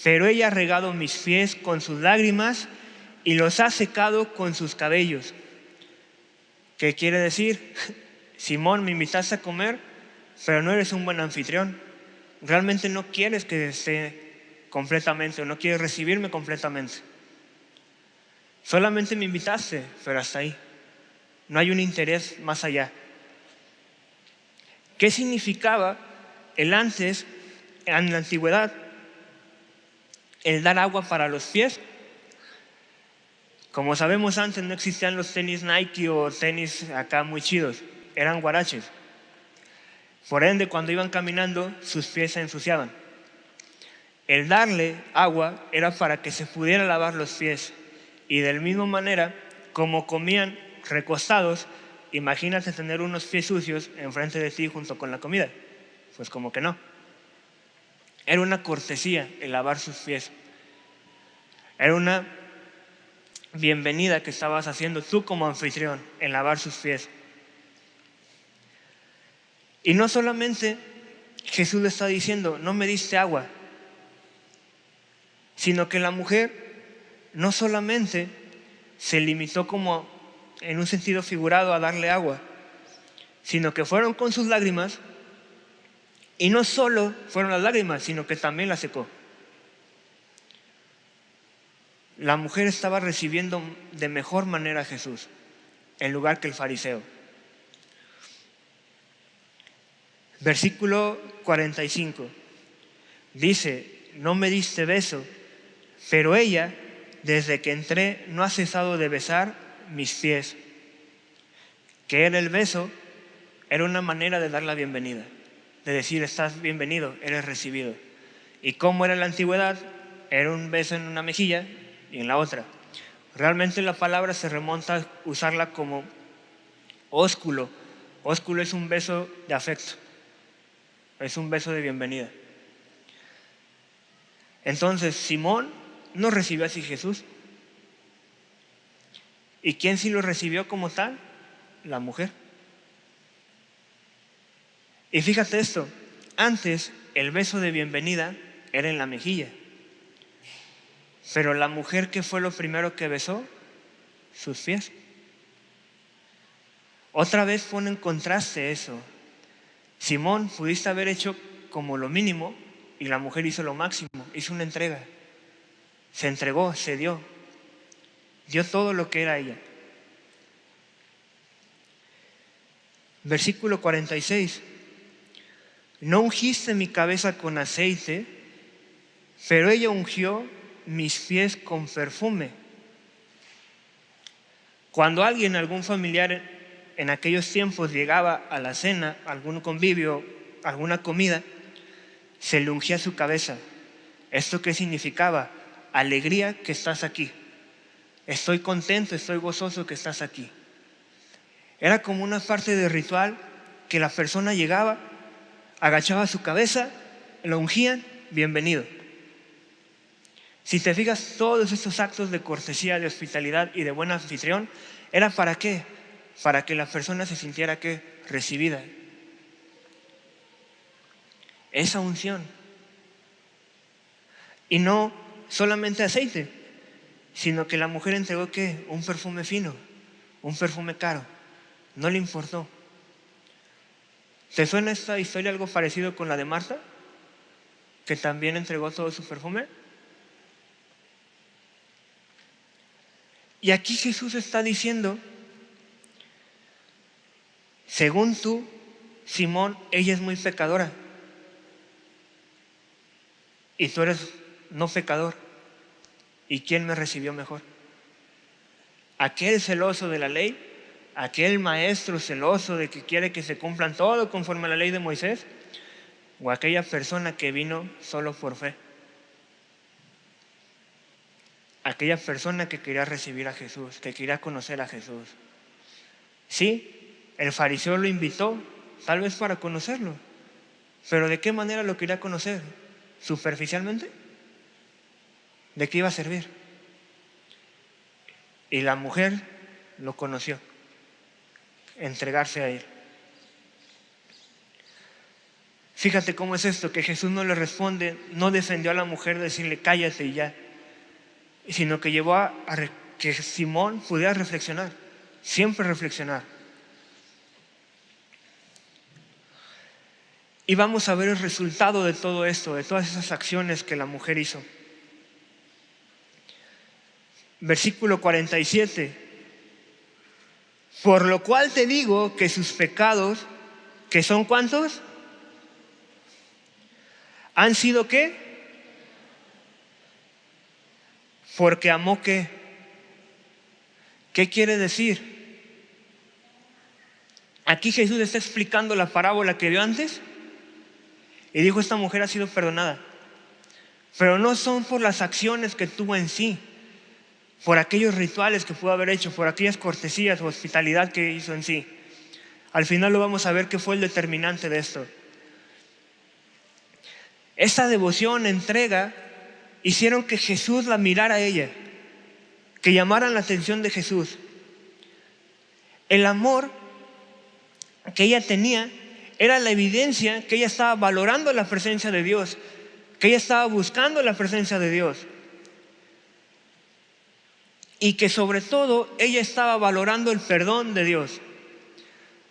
pero ella ha regado mis pies con sus lágrimas y los ha secado con sus cabellos. ¿Qué quiere decir? Simón, me invitaste a comer, pero no eres un buen anfitrión. Realmente no quieres que esté completamente, o no quieres recibirme completamente. Solamente me invitaste, pero hasta ahí. No hay un interés más allá. ¿Qué significaba el antes, en la antigüedad, el dar agua para los pies? Como sabemos, antes no existían los tenis Nike o tenis acá muy chidos, eran guaraches. Por ende, cuando iban caminando, sus pies se ensuciaban. El darle agua era para que se pudiera lavar los pies. Y de la misma manera, como comían recostados, imagínate tener unos pies sucios enfrente de ti junto con la comida. Pues como que no. Era una cortesía el lavar sus pies. Era una bienvenida que estabas haciendo tú como anfitrión en lavar sus pies. Y no solamente Jesús le está diciendo, no me diste agua, sino que la mujer no solamente se limitó como en un sentido figurado a darle agua, sino que fueron con sus lágrimas, y no solo fueron las lágrimas, sino que también la secó. La mujer estaba recibiendo de mejor manera a Jesús, en lugar que el fariseo. Versículo 45. Dice, no me diste beso, pero ella, desde que entré, no ha cesado de besar mis pies. ¿Qué era el beso? Era una manera de dar la bienvenida, de decir, estás bienvenido, eres recibido. ¿Y cómo era en la antigüedad? Era un beso en una mejilla y en la otra. Realmente la palabra se remonta a usarla como ósculo. Ósculo es un beso de afecto, es un beso de bienvenida. Entonces Simón no recibió así Jesús. ¿Y quién sí lo recibió como tal? La mujer. Y fíjate esto, antes el beso de bienvenida era en la mejilla, pero la mujer, ¿qué fue lo primero que besó? Sus pies. Otra vez pone en contraste eso. Simón, pudiste haber hecho como lo mínimo y la mujer hizo lo máximo, hizo una entrega. Se entregó, se dio todo lo que era ella. Versículo 46. No ungiste mi cabeza con aceite, pero ella ungió mis pies con perfume. Cuando algún familiar en aquellos tiempos llegaba a la cena, algún convivio, alguna comida, se le ungía su cabeza. ¿Esto qué significaba? Alegría que estás aquí. Estoy contento, estoy gozoso que estás aquí. Era como una parte de ritual que la persona llegaba, agachaba su cabeza, lo ungían, bienvenido. Si te fijas, todos estos actos de cortesía, de hospitalidad y de buen anfitrión, ¿era para qué? Para que la persona se sintiera ¿qué? Recibida. Esa unción. Y no solamente aceite, sino que la mujer entregó ¿qué? Un perfume fino, un perfume caro. No le importó. ¿Te suena esta historia algo parecido con la de Marta? Que también entregó todo su perfume. Y aquí Jesús está diciendo, según tú, Simón, ella es muy pecadora. Y tú eres no pecador. ¿Y quién me recibió mejor? ¿Aquel celoso de la ley? ¿Aquel maestro celoso de que quiere que se cumplan todo conforme a la ley de Moisés? ¿O aquella persona que vino solo por fe? Aquella persona que quería recibir a Jesús, que quería conocer a Jesús. Sí, el fariseo lo invitó, tal vez para conocerlo. Pero ¿de qué manera lo quería conocer? ¿Superficialmente? ¿De qué iba a servir? Y la mujer lo conoció, entregarse a él. Fíjate cómo es esto, que Jesús no le responde, no defendió a la mujer de decirle cállate y ya, sino que llevó a que Simón pudiera reflexionar, siempre reflexionar. Y vamos a ver el resultado de todo esto, de todas esas acciones que la mujer hizo. Versículo 47. Por lo cual te digo que sus pecados, ¿que son cuántos? ¿Han sido qué? Porque amó qué. ¿Qué quiere decir? Aquí Jesús está explicando la parábola que dio antes y dijo, esta mujer ha sido perdonada. Pero no son por las acciones que tuvo en sí, por aquellos rituales que pudo haber hecho, por aquellas cortesías o hospitalidad que hizo en sí. Al final lo vamos a ver que fue el determinante de esto. Esta devoción, entrega, hicieron que Jesús la mirara a ella, que llamaran la atención de Jesús. El amor que ella tenía era la evidencia que ella estaba valorando la presencia de Dios, que ella estaba buscando la presencia de Dios. Y que sobre todo ella estaba valorando el perdón de Dios.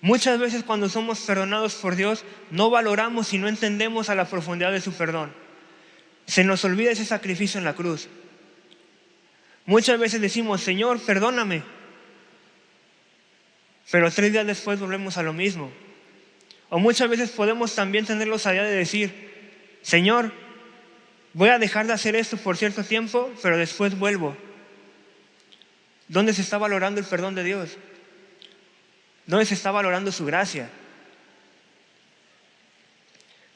Muchas veces cuando somos perdonados por Dios no valoramos y no entendemos a la profundidad de su perdón. Se nos olvida ese sacrificio en la cruz. Muchas veces decimos, Señor, perdóname. Pero 3 días después volvemos a lo mismo. O muchas veces podemos también tener la osadía de decir, Señor, voy a dejar de hacer esto por cierto tiempo, pero después vuelvo. ¿Dónde se está valorando el perdón de Dios? ¿Dónde se está valorando su gracia?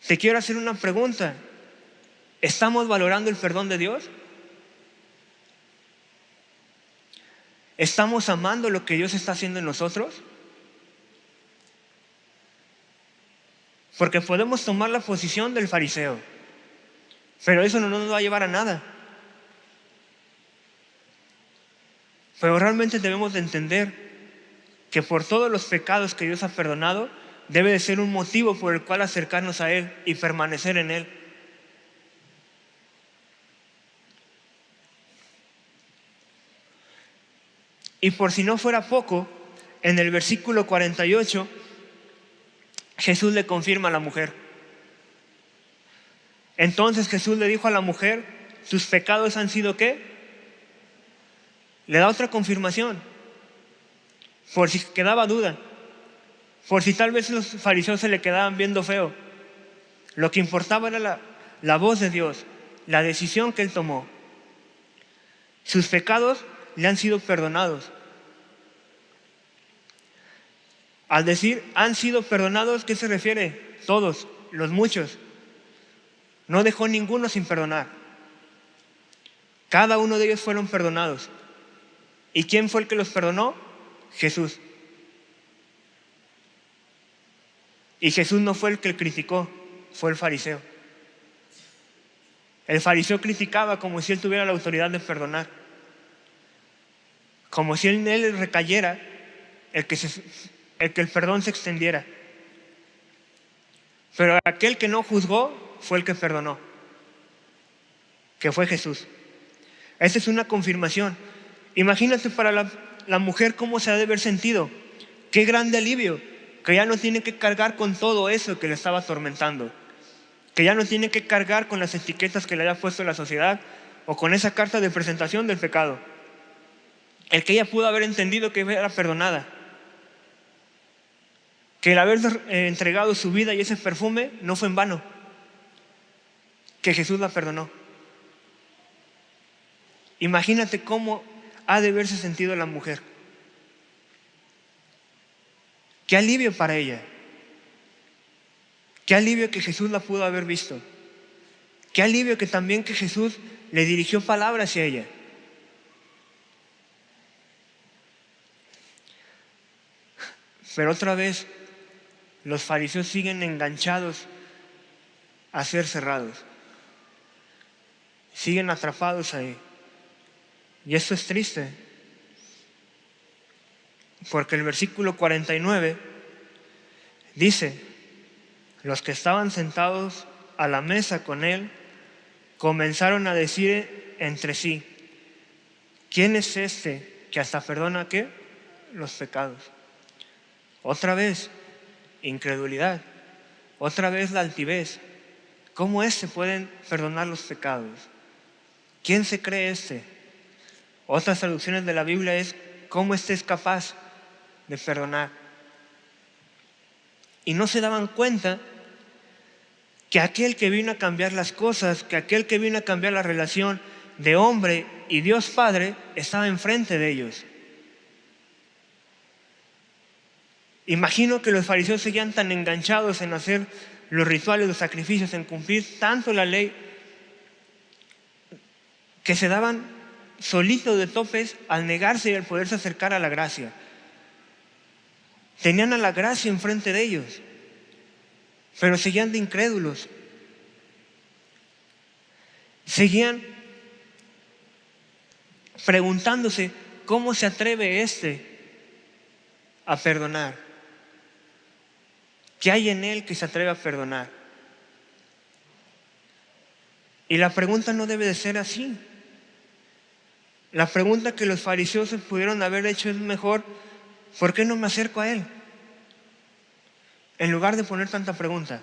Te quiero hacer una pregunta. ¿Estamos valorando el perdón de Dios? ¿Estamos amando lo que Dios está haciendo en nosotros? Porque podemos tomar la posición del fariseo, pero eso no nos va a llevar a nada. Pero realmente debemos de entender que por todos los pecados que Dios ha perdonado, debe de ser un motivo por el cual acercarnos a Él y permanecer en Él. Y por si no fuera poco, en el versículo 48, Jesús le confirma a la mujer. Entonces Jesús le dijo a la mujer, tus pecados han sido ¿qué? Le da otra confirmación, por si quedaba duda, por si tal vez los fariseos se le quedaban viendo feo. Lo que importaba era la voz de Dios, la decisión que Él tomó. Sus pecados le han sido perdonados. Al decir han sido perdonados, ¿qué se refiere? Todos, los muchos. No dejó ninguno sin perdonar. Cada uno de ellos fueron perdonados. ¿Y quién fue el que los perdonó? Jesús. Y Jesús no fue el que criticó, fue el fariseo. El fariseo criticaba como si él tuviera la autoridad de perdonar. Como si en él recayera el que el perdón se extendiera. Pero aquel que no juzgó fue el que perdonó, que fue Jesús. Esa es una confirmación. Imagínate para la mujer cómo se ha de haber sentido. Qué grande alivio, que ya no tiene que cargar con todo eso que le estaba atormentando, que ya no tiene que cargar con las etiquetas que le había puesto la sociedad o con esa carta de presentación del pecado. El que ella pudo haber entendido que era perdonada, que el haber entregado su vida y ese perfume no fue en vano, que Jesús la perdonó. Imagínate cómo ha de haberse sentido la mujer. Qué alivio para ella. Qué alivio que Jesús la pudo haber visto. Qué alivio que también que Jesús le dirigió palabras hacia ella. Pero otra vez, los fariseos siguen enganchados a ser cerrados. Siguen atrapados ahí. Y esto es triste, porque el versículo 49 dice, los que estaban sentados a la mesa con él comenzaron a decir entre sí, ¿quién es este que hasta perdona qué? Los pecados. Otra vez, incredulidad. Otra vez la altivez. ¿Cómo se pueden perdonar los pecados? ¿Quién se cree este? Otras traducciones de la Biblia es ¿cómo es capaz de perdonar? Y no se daban cuenta que aquel que vino a cambiar las cosas, que aquel que vino a cambiar la relación de hombre y Dios Padre estaba enfrente de ellos. Imagino que los fariseos seguían tan enganchados en hacer los rituales, los sacrificios, en cumplir tanto la ley, que se daban solitos de topes al negarse y al poderse acercar a la gracia. Tenían a la gracia enfrente de ellos, pero seguían de incrédulos. Seguían preguntándose cómo se atreve a perdonar. ¿Qué hay en él que se atreve a perdonar? Y la pregunta no debe de ser así. La pregunta que los fariseos se pudieron haber hecho es mejor, ¿por qué no me acerco a él? En lugar de poner tanta pregunta.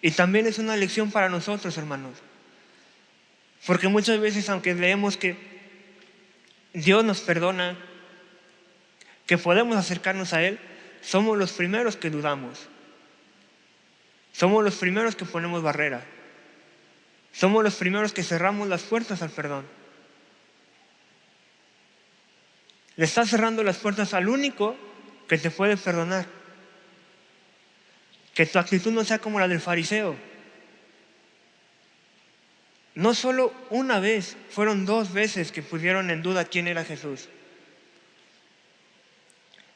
Y también es una lección para nosotros, hermanos. Porque muchas veces, aunque leemos que Dios nos perdona, que podemos acercarnos a Él, somos los primeros que dudamos. Somos los primeros que ponemos barrera. Somos los primeros que cerramos las puertas al perdón. Le estás cerrando las puertas al único que te puede perdonar. Que tu actitud no sea como la del fariseo. No solo una vez, fueron 2 veces que pusieron en duda quién era Jesús.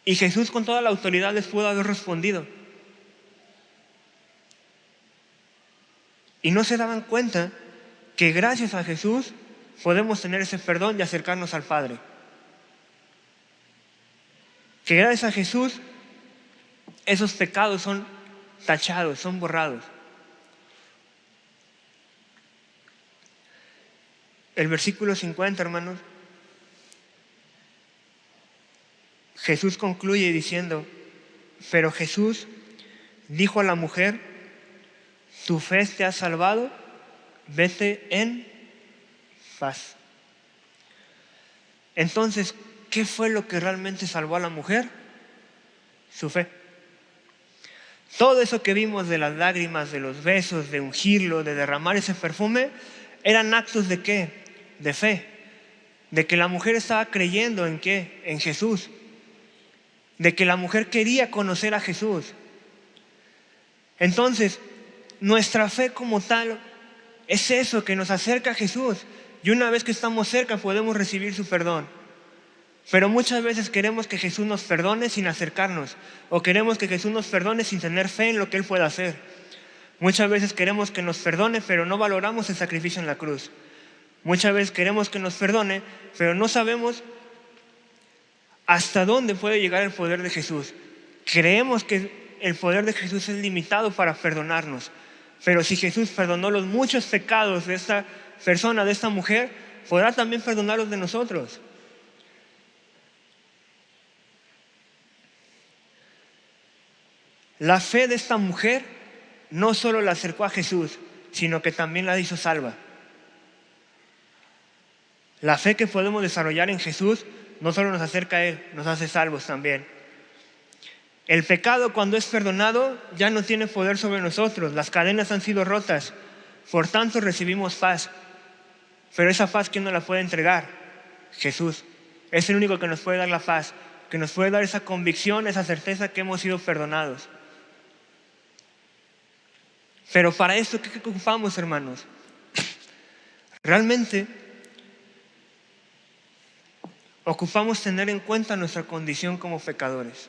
Y Jesús con toda la autoridad les pudo haber respondido. Y no se daban cuenta que gracias a Jesús podemos tener ese perdón y acercarnos al Padre. Que gracias a Jesús esos pecados son tachados, son borrados. El versículo 50, hermanos, Jesús concluye diciendo, Pero Jesús dijo a la mujer: tu fe te ha salvado, vete en paz. Entonces, ¿qué fue lo que realmente salvó a la mujer? Su fe. Todo eso que vimos de las lágrimas, de los besos, de ungirlo, de derramar ese perfume, eran actos ¿de qué? De fe. De que la mujer estaba creyendo ¿en qué? En Jesús. De que la mujer quería conocer a Jesús. Entonces, nuestra fe como tal es eso que nos acerca a Jesús. Y una vez que estamos cerca podemos recibir su perdón. Pero muchas veces queremos que Jesús nos perdone sin acercarnos. O queremos que Jesús nos perdone sin tener fe en lo que Él pueda hacer. Muchas veces queremos que nos perdone, pero no valoramos el sacrificio en la cruz. Muchas veces queremos que nos perdone, pero no sabemos hasta dónde puede llegar el poder de Jesús. Creemos que el poder de Jesús es limitado para perdonarnos. Pero si Jesús perdonó los muchos pecados de esta persona, de esta mujer, podrá también perdonar los de nosotros. La fe de esta mujer no solo la acercó a Jesús, sino que también la hizo salva. La fe que podemos desarrollar en Jesús no solo nos acerca a Él, nos hace salvos también. El pecado, cuando es perdonado, ya no tiene poder sobre nosotros. Las cadenas han sido rotas. Por tanto, recibimos paz. Pero esa paz, ¿quién nos la puede entregar? Jesús. Es el único que nos puede dar la paz, que nos puede dar esa convicción, esa certeza que hemos sido perdonados. Pero para esto, ¿qué ocupamos, hermanos? Realmente ocupamos tener en cuenta nuestra condición como pecadores.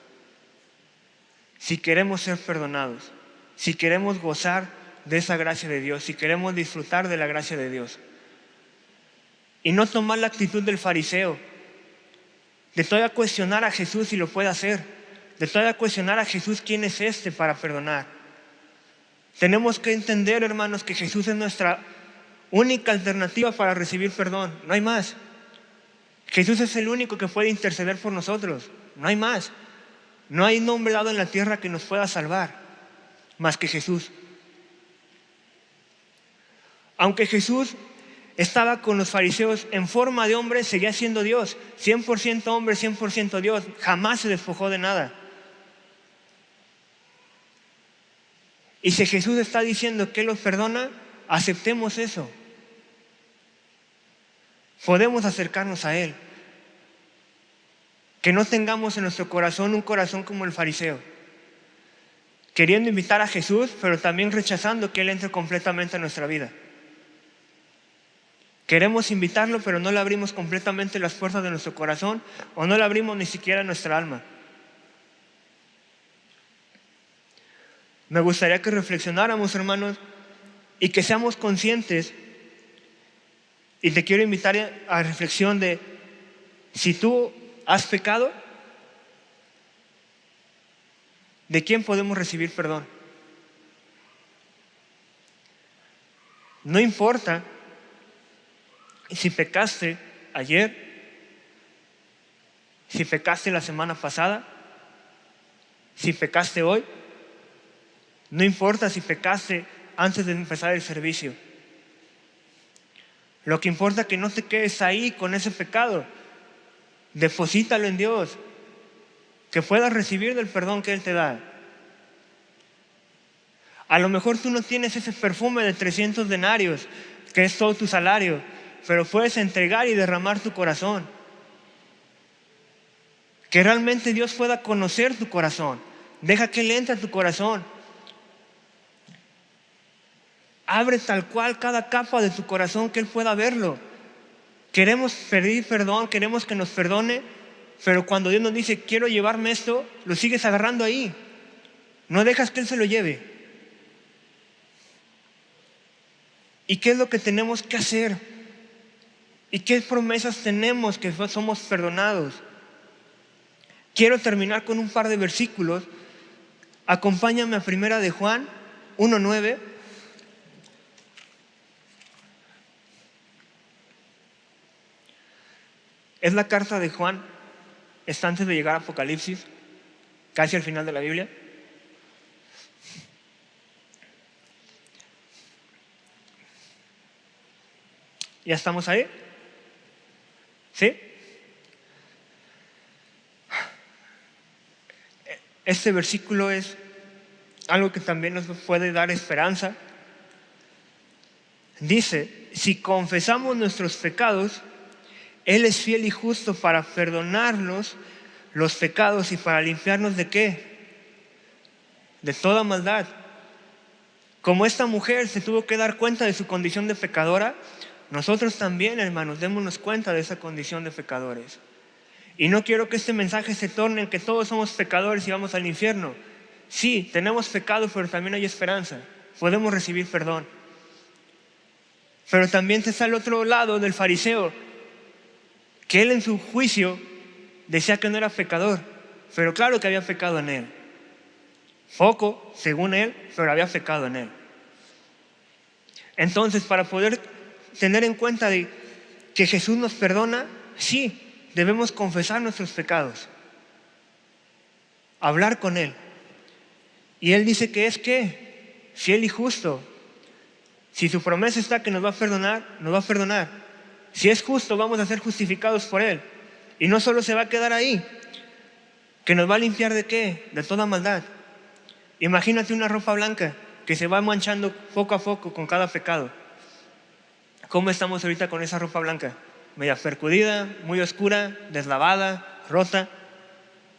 Si queremos ser perdonados, si queremos gozar de esa gracia de Dios, si queremos disfrutar de la gracia de Dios. Y no tomar la actitud del fariseo, de todavía cuestionar a Jesús si lo puede hacer, de todavía cuestionar a Jesús quién es este para perdonar. Tenemos que entender, hermanos, que Jesús es nuestra única alternativa para recibir perdón. No hay más. Jesús es el único que puede interceder por nosotros. No hay más. No hay nombre dado en la tierra que nos pueda salvar más que Jesús. Aunque Jesús estaba con los fariseos en forma de hombre, seguía siendo Dios. 100% hombre, 100% Dios. Jamás se despojó de nada. Y si Jesús está diciendo que Él los perdona, aceptemos eso. Podemos acercarnos a Él. Que no tengamos en nuestro corazón un corazón como el fariseo, queriendo invitar a Jesús, pero también rechazando que Él entre completamente en nuestra vida. Queremos invitarlo, pero no le abrimos completamente las puertas de nuestro corazón, o no le abrimos ni siquiera nuestra alma. Me gustaría que reflexionáramos, hermanos, y que seamos conscientes. Y te quiero invitar a reflexión de si tú has pecado, ¿de quién podemos recibir perdón? No importa si pecaste ayer, si pecaste la semana pasada, si pecaste hoy, no importa si pecaste antes de empezar el servicio. Lo que importa es que no te quedes ahí con ese pecado. Deposítalo en Dios, que puedas recibir del perdón que Él te da. A lo mejor tú no tienes ese perfume de 300 denarios, que es todo tu salario, pero puedes entregar y derramar tu corazón. Que realmente Dios pueda conocer tu corazón. Deja que Él entre a tu corazón. Abre tal cual cada capa de tu corazón, que Él pueda verlo. Queremos pedir perdón, queremos que nos perdone, pero cuando Dios nos dice, quiero llevarme esto, lo sigues agarrando ahí. No dejas que Él se lo lleve. ¿Y qué es lo que tenemos que hacer? ¿Y qué promesas tenemos que somos perdonados? Quiero terminar con un par de versículos. Acompáñame a 1 de Juan 1:9. Es la carta de Juan, está antes de llegar a Apocalipsis. casi al final de la Biblia. ¿Ya estamos ahí? ¿Sí? Este versículo es algo que también nos puede dar esperanza. Dice, si confesamos nuestros pecados, Él es fiel y justo para perdonarnos los pecados y para limpiarnos ¿de qué? De toda maldad. Como esta mujer se tuvo que dar cuenta de su condición de pecadora, nosotros también, hermanos, démonos cuenta de esa condición de pecadores. Y no quiero que este mensaje se torne en que todos somos pecadores y vamos al infierno. Sí, tenemos pecado, pero también hay esperanza. Podemos recibir perdón. Pero también está el otro lado del fariseo, que él en su juicio decía que no era pecador, pero claro que había pecado en él. Poco, según él, pero había pecado en él. Entonces, para poder tener en cuenta de que Jesús nos perdona, sí, debemos confesar nuestros pecados, hablar con Él. Y Él dice que es ¿qué? Fiel y justo. Si su promesa está que nos va a perdonar, nos va a perdonar. Si es justo, vamos a ser justificados por Él. Y no solo se va a quedar ahí, que nos va a limpiar ¿de qué? De toda maldad. Imagínate una ropa blanca que se va manchando poco a poco con cada pecado. ¿Cómo estamos ahorita con esa ropa blanca? Media percudida, muy oscura, deslavada, rota.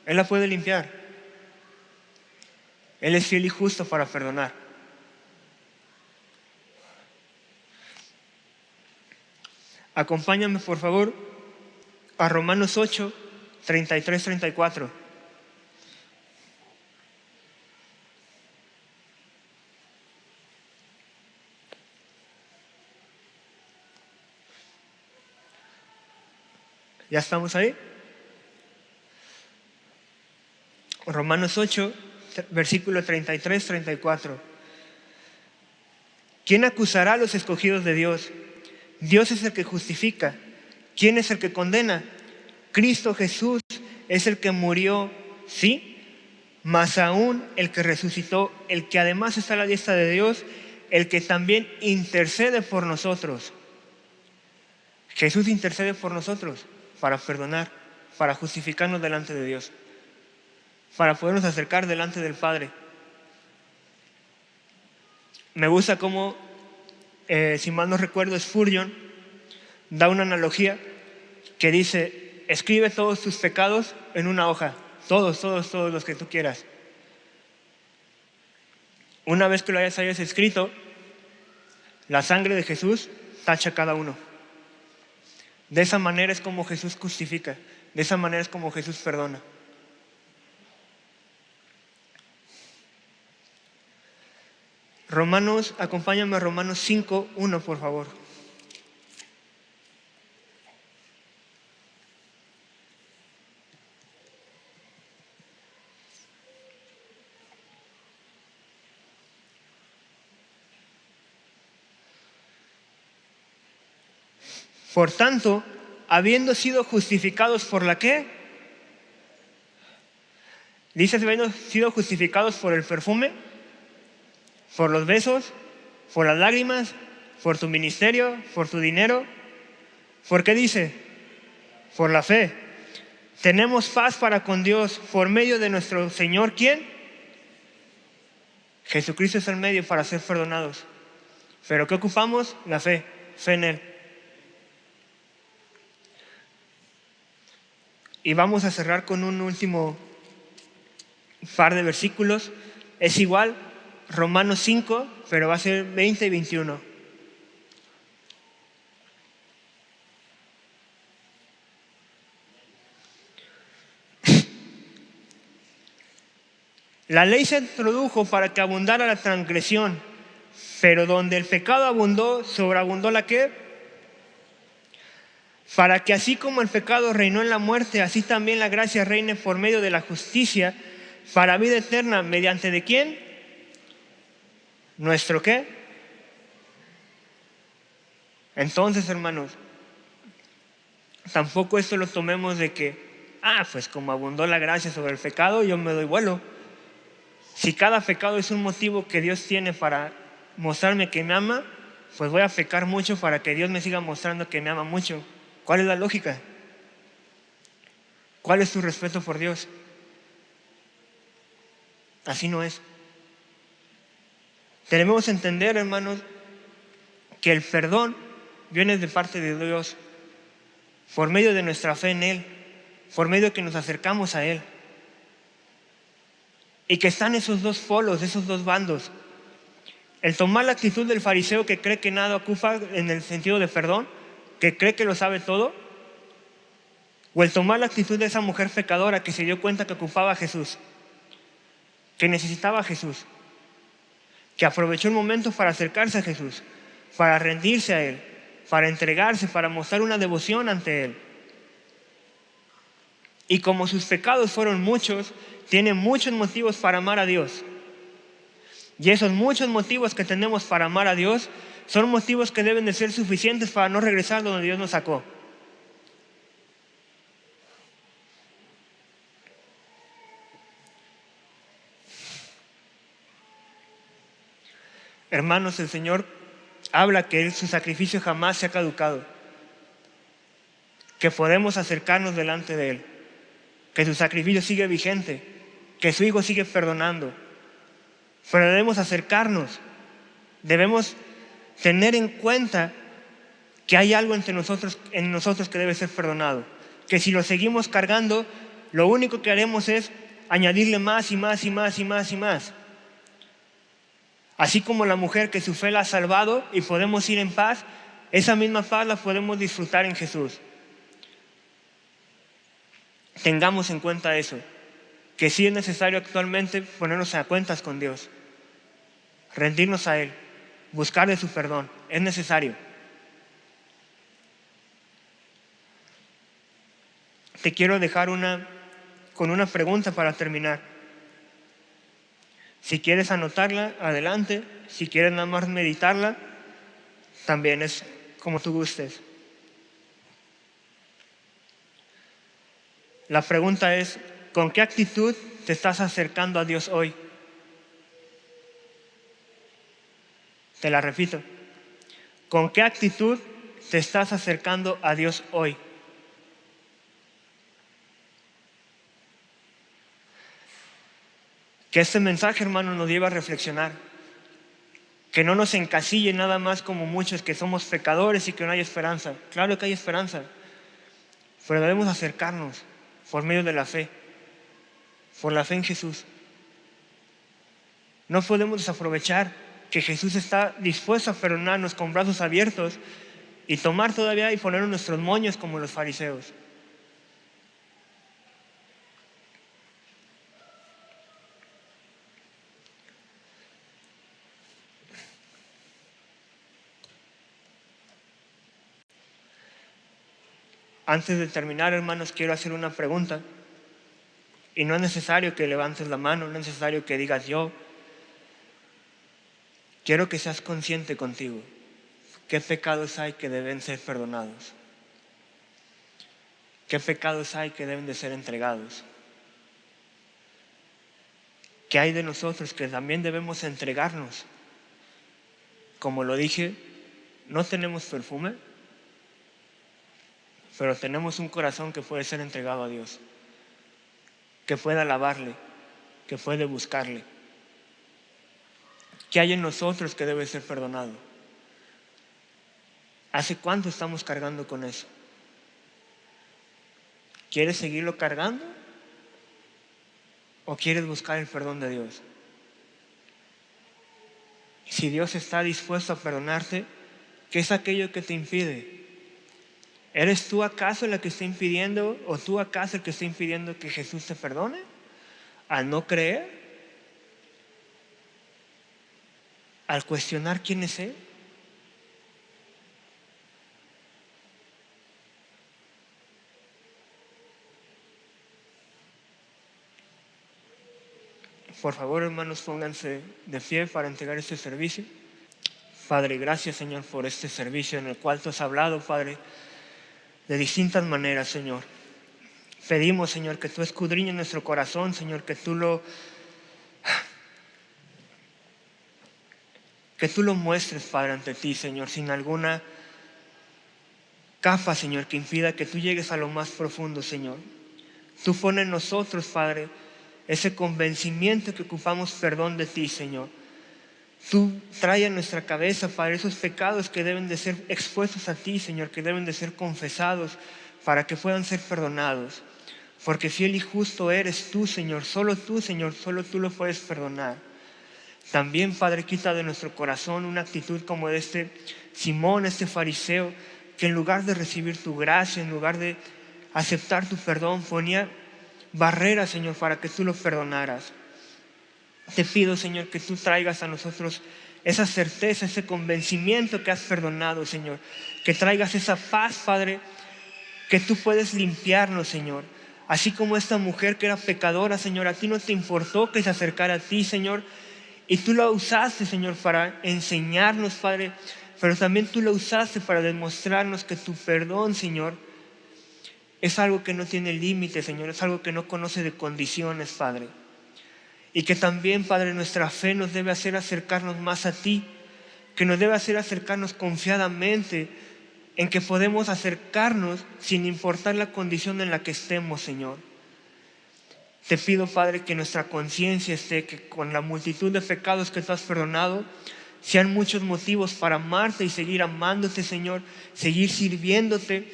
Él la puede limpiar. Él es fiel y justo para perdonar. Acompáñame, por favor, a Romanos 8, 33, 34. ¿Ya estamos ahí? Romanos 8, versículo 33, 34. ¿Quién acusará a los escogidos de Dios? Dios es el que justifica. ¿Quién es el que condena? Cristo Jesús es el que murió, sí, mas aún el que resucitó, el que además está a la diestra de Dios, el que también intercede por nosotros. Jesús intercede por nosotros para perdonar, para justificarnos delante de Dios, para podernos acercar delante del Padre. Me gusta cómo, si mal no recuerdo, Spurgeon da una analogía que dice, escribe todos tus pecados en una hoja, todos los que tú quieras. Una vez que lo hayas escrito, la sangre de Jesús tacha cada uno. De esa manera es como Jesús justifica, de esa manera es como Jesús perdona. Acompáñame a Romanos 5, 1, por favor. Por tanto, habiendo sido justificados por la ¿qué? Dice, habiendo sido justificados por el perfume, por los besos, por las lágrimas, por tu ministerio, por tu dinero. ¿Por qué dice? Por la fe. Tenemos paz para con Dios por medio de nuestro Señor, ¿quién? Jesucristo es el medio para ser perdonados. ¿Pero qué ocupamos? La fe, fe en Él. Y vamos a cerrar con un último par de versículos. Es igual, Romanos 5, pero va a ser 20 y 21. La ley se introdujo para que abundara la transgresión, pero donde el pecado abundó, sobreabundó la ¿qué? Para que así como el pecado reinó en la muerte, así también la gracia reine por medio de la justicia para vida eterna, ¿mediante de quién? ¿Nuestro qué? Entonces, hermanos, tampoco esto lo tomemos de que Pues como abundó la gracia sobre el pecado, yo me doy vuelo. Si cada pecado es un motivo que Dios tiene para mostrarme que me ama, pues voy a pecar mucho para que Dios me siga mostrando que me ama mucho. ¿Cuál es la lógica? ¿Cuál es tu respeto por Dios? Así no es. Debemos entender, hermanos, que el perdón viene de parte de Dios por medio de nuestra fe en Él, por medio de que nos acercamos a Él. Y que están esos dos polos, esos dos bandos. El tomar la actitud del fariseo que cree que nada ocupa en el sentido de perdón, que cree que lo sabe todo, o el tomar la actitud de esa mujer pecadora que se dio cuenta que ocupaba a Jesús, que necesitaba a Jesús, que aprovechó el momento para acercarse a Jesús, para rendirse a Él, para entregarse, para mostrar una devoción ante Él. Y como sus pecados fueron muchos, tiene muchos motivos para amar a Dios. Y esos muchos motivos que tenemos para amar a Dios son motivos que deben de ser suficientes para no regresar donde Dios nos sacó. Hermanos, el Señor habla que su sacrificio jamás se ha caducado, que podemos acercarnos delante de Él, que su sacrificio sigue vigente, que su Hijo sigue perdonando. Pero debemos acercarnos, debemos tener en cuenta que hay algo en nosotros que debe ser perdonado, que si lo seguimos cargando, lo único que haremos es añadirle más y más y más y más y más. Así como la mujer que su fe la ha salvado y podemos ir en paz, esa misma paz la podemos disfrutar en Jesús. Tengamos en cuenta eso, que sí es necesario actualmente ponernos a cuentas con Dios, rendirnos a Él, buscarle su perdón, es necesario. Te quiero dejar con una pregunta para terminar. Si quieres anotarla, adelante. Si quieres nada más meditarla, también es como tú gustes. La pregunta es, ¿con qué actitud te estás acercando a Dios hoy? Te la repito. ¿Con qué actitud te estás acercando a Dios hoy? Que este mensaje, hermano, nos lleve a reflexionar. Que no nos encasille nada más como muchos que somos pecadores y que no hay esperanza. Claro que hay esperanza, pero debemos acercarnos por medio de la fe, por la fe en Jesús. No podemos desaprovechar que Jesús está dispuesto a perdonarnos con brazos abiertos y tomar todavía y poner nuestros moños como los fariseos. Antes de terminar, hermanos, quiero hacer una pregunta. Y no es necesario que levantes la mano, no es necesario que digas yo. Quiero que seas consciente contigo. ¿Qué pecados hay que deben ser perdonados? ¿Qué pecados hay que deben de ser entregados? ¿Qué hay de nosotros que también debemos entregarnos? Como lo dije, no tenemos perfume, pero tenemos un corazón que puede ser entregado a Dios, que pueda alabarle, que puede buscarle. ¿Qué hay en nosotros que debe ser perdonado? ¿Hace cuánto estamos cargando con eso? ¿Quieres seguirlo cargando? ¿O quieres buscar el perdón de Dios? Si Dios está dispuesto a perdonarte, ¿qué es aquello que te impide? ¿Eres tú acaso la que está impidiendo, o tú acaso el que está impidiendo que Jesús te perdone? ¿Al no creer? ¿Al cuestionar quién es Él? Por favor, hermanos, pónganse de pie para entregar este servicio. Padre, gracias, Señor, por este servicio en el cual tú has hablado, Padre, de distintas maneras, Señor. Pedimos, Señor, que tú escudriñes nuestro corazón, Señor, que tú lo muestres, Padre, ante ti, Señor, sin alguna capa, Señor, que impida que tú llegues a lo más profundo, Señor. Tú pones en nosotros, Padre, ese convencimiento que ocupamos perdón de ti, Señor. Tú trae a nuestra cabeza, Padre, esos pecados que deben de ser expuestos a ti, Señor, que deben de ser confesados para que puedan ser perdonados. Porque fiel y justo eres tú, Señor, solo tú lo puedes perdonar. También, Padre, quita de nuestro corazón una actitud como de este Simón, este fariseo, que en lugar de recibir tu gracia, en lugar de aceptar tu perdón, ponía barreras, Señor, para que tú lo perdonaras. Te pido, Señor, que tú traigas a nosotros esa certeza, ese convencimiento que has perdonado, Señor. Que traigas esa paz, Padre, que tú puedes limpiarnos, Señor. Así como esta mujer que era pecadora, Señor, a ti no te importó que se acercara a ti, Señor. Y tú la usaste, Señor, para enseñarnos, Padre. Pero también tú la usaste para demostrarnos que tu perdón, Señor, es algo que no tiene límites, Señor. Es algo que no conoce de condiciones, Padre. Y que también, Padre, nuestra fe nos debe hacer acercarnos más a ti, que nos debe hacer acercarnos confiadamente en que podemos acercarnos sin importar la condición en la que estemos, Señor. Te pido, Padre, que nuestra conciencia esté, que con la multitud de pecados que tú has perdonado, sean muchos motivos para amarte y seguir amándote, Señor, seguir sirviéndote,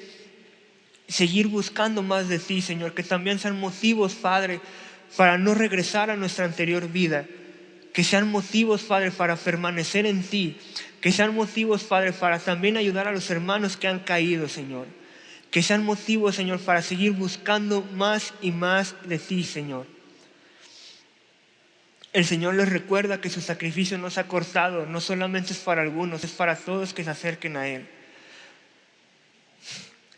seguir buscando más de ti, Señor, que también sean motivos, Padre, para no regresar a nuestra anterior vida, que sean motivos, Padre, para permanecer en ti, que sean motivos, Padre, para también ayudar a los hermanos que han caído, Señor, que sean motivos, Señor, para seguir buscando más y más de ti, Señor. El Señor les recuerda que su sacrificio no se ha cortado, no solamente es para algunos, es para todos que se acerquen a Él.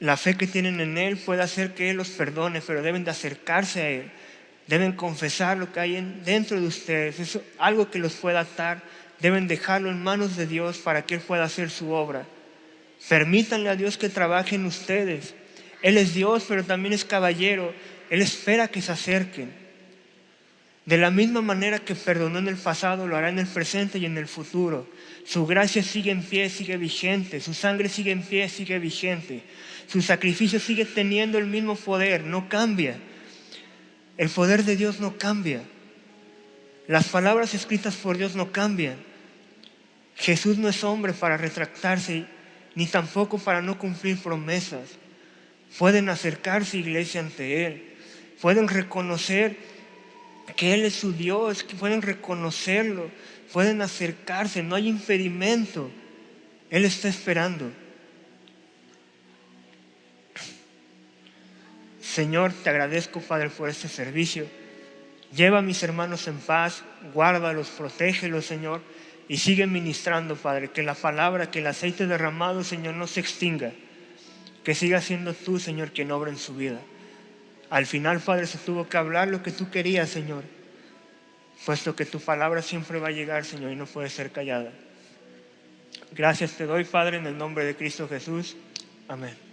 La fe que tienen en Él puede hacer que Él los perdone, pero deben de acercarse a Él. Deben confesar lo que hay dentro de ustedes. Es algo que los pueda atar. Deben dejarlo en manos de Dios para que Él pueda hacer su obra. Permítanle a Dios que trabaje en ustedes. Él es Dios, pero también es caballero. Él espera que se acerquen. De la misma manera que perdonó en el pasado, lo hará en el presente y en el futuro. Su gracia sigue en pie, sigue vigente. Su sangre sigue en pie, sigue vigente. Su sacrificio sigue teniendo el mismo poder, no cambia. El poder de Dios no cambia. Las palabras escritas por Dios no cambian. Jesús no es hombre para retractarse, ni tampoco para no cumplir promesas. Pueden acercarse, iglesia, ante Él. Pueden reconocer que Él es su Dios, que pueden reconocerlo. Pueden acercarse, no hay impedimento. Él está esperando. Señor, te agradezco, Padre, por este servicio. Lleva a mis hermanos en paz, guárdalos, protégelos, Señor, y sigue ministrando, Padre, que la palabra, que el aceite derramado, Señor, no se extinga, que siga siendo tú, Señor, quien obra en su vida. Al final, Padre, se tuvo que hablar lo que tú querías, Señor, puesto que tu palabra siempre va a llegar, Señor, y no puede ser callada. Gracias te doy, Padre, en el nombre de Cristo Jesús. Amén.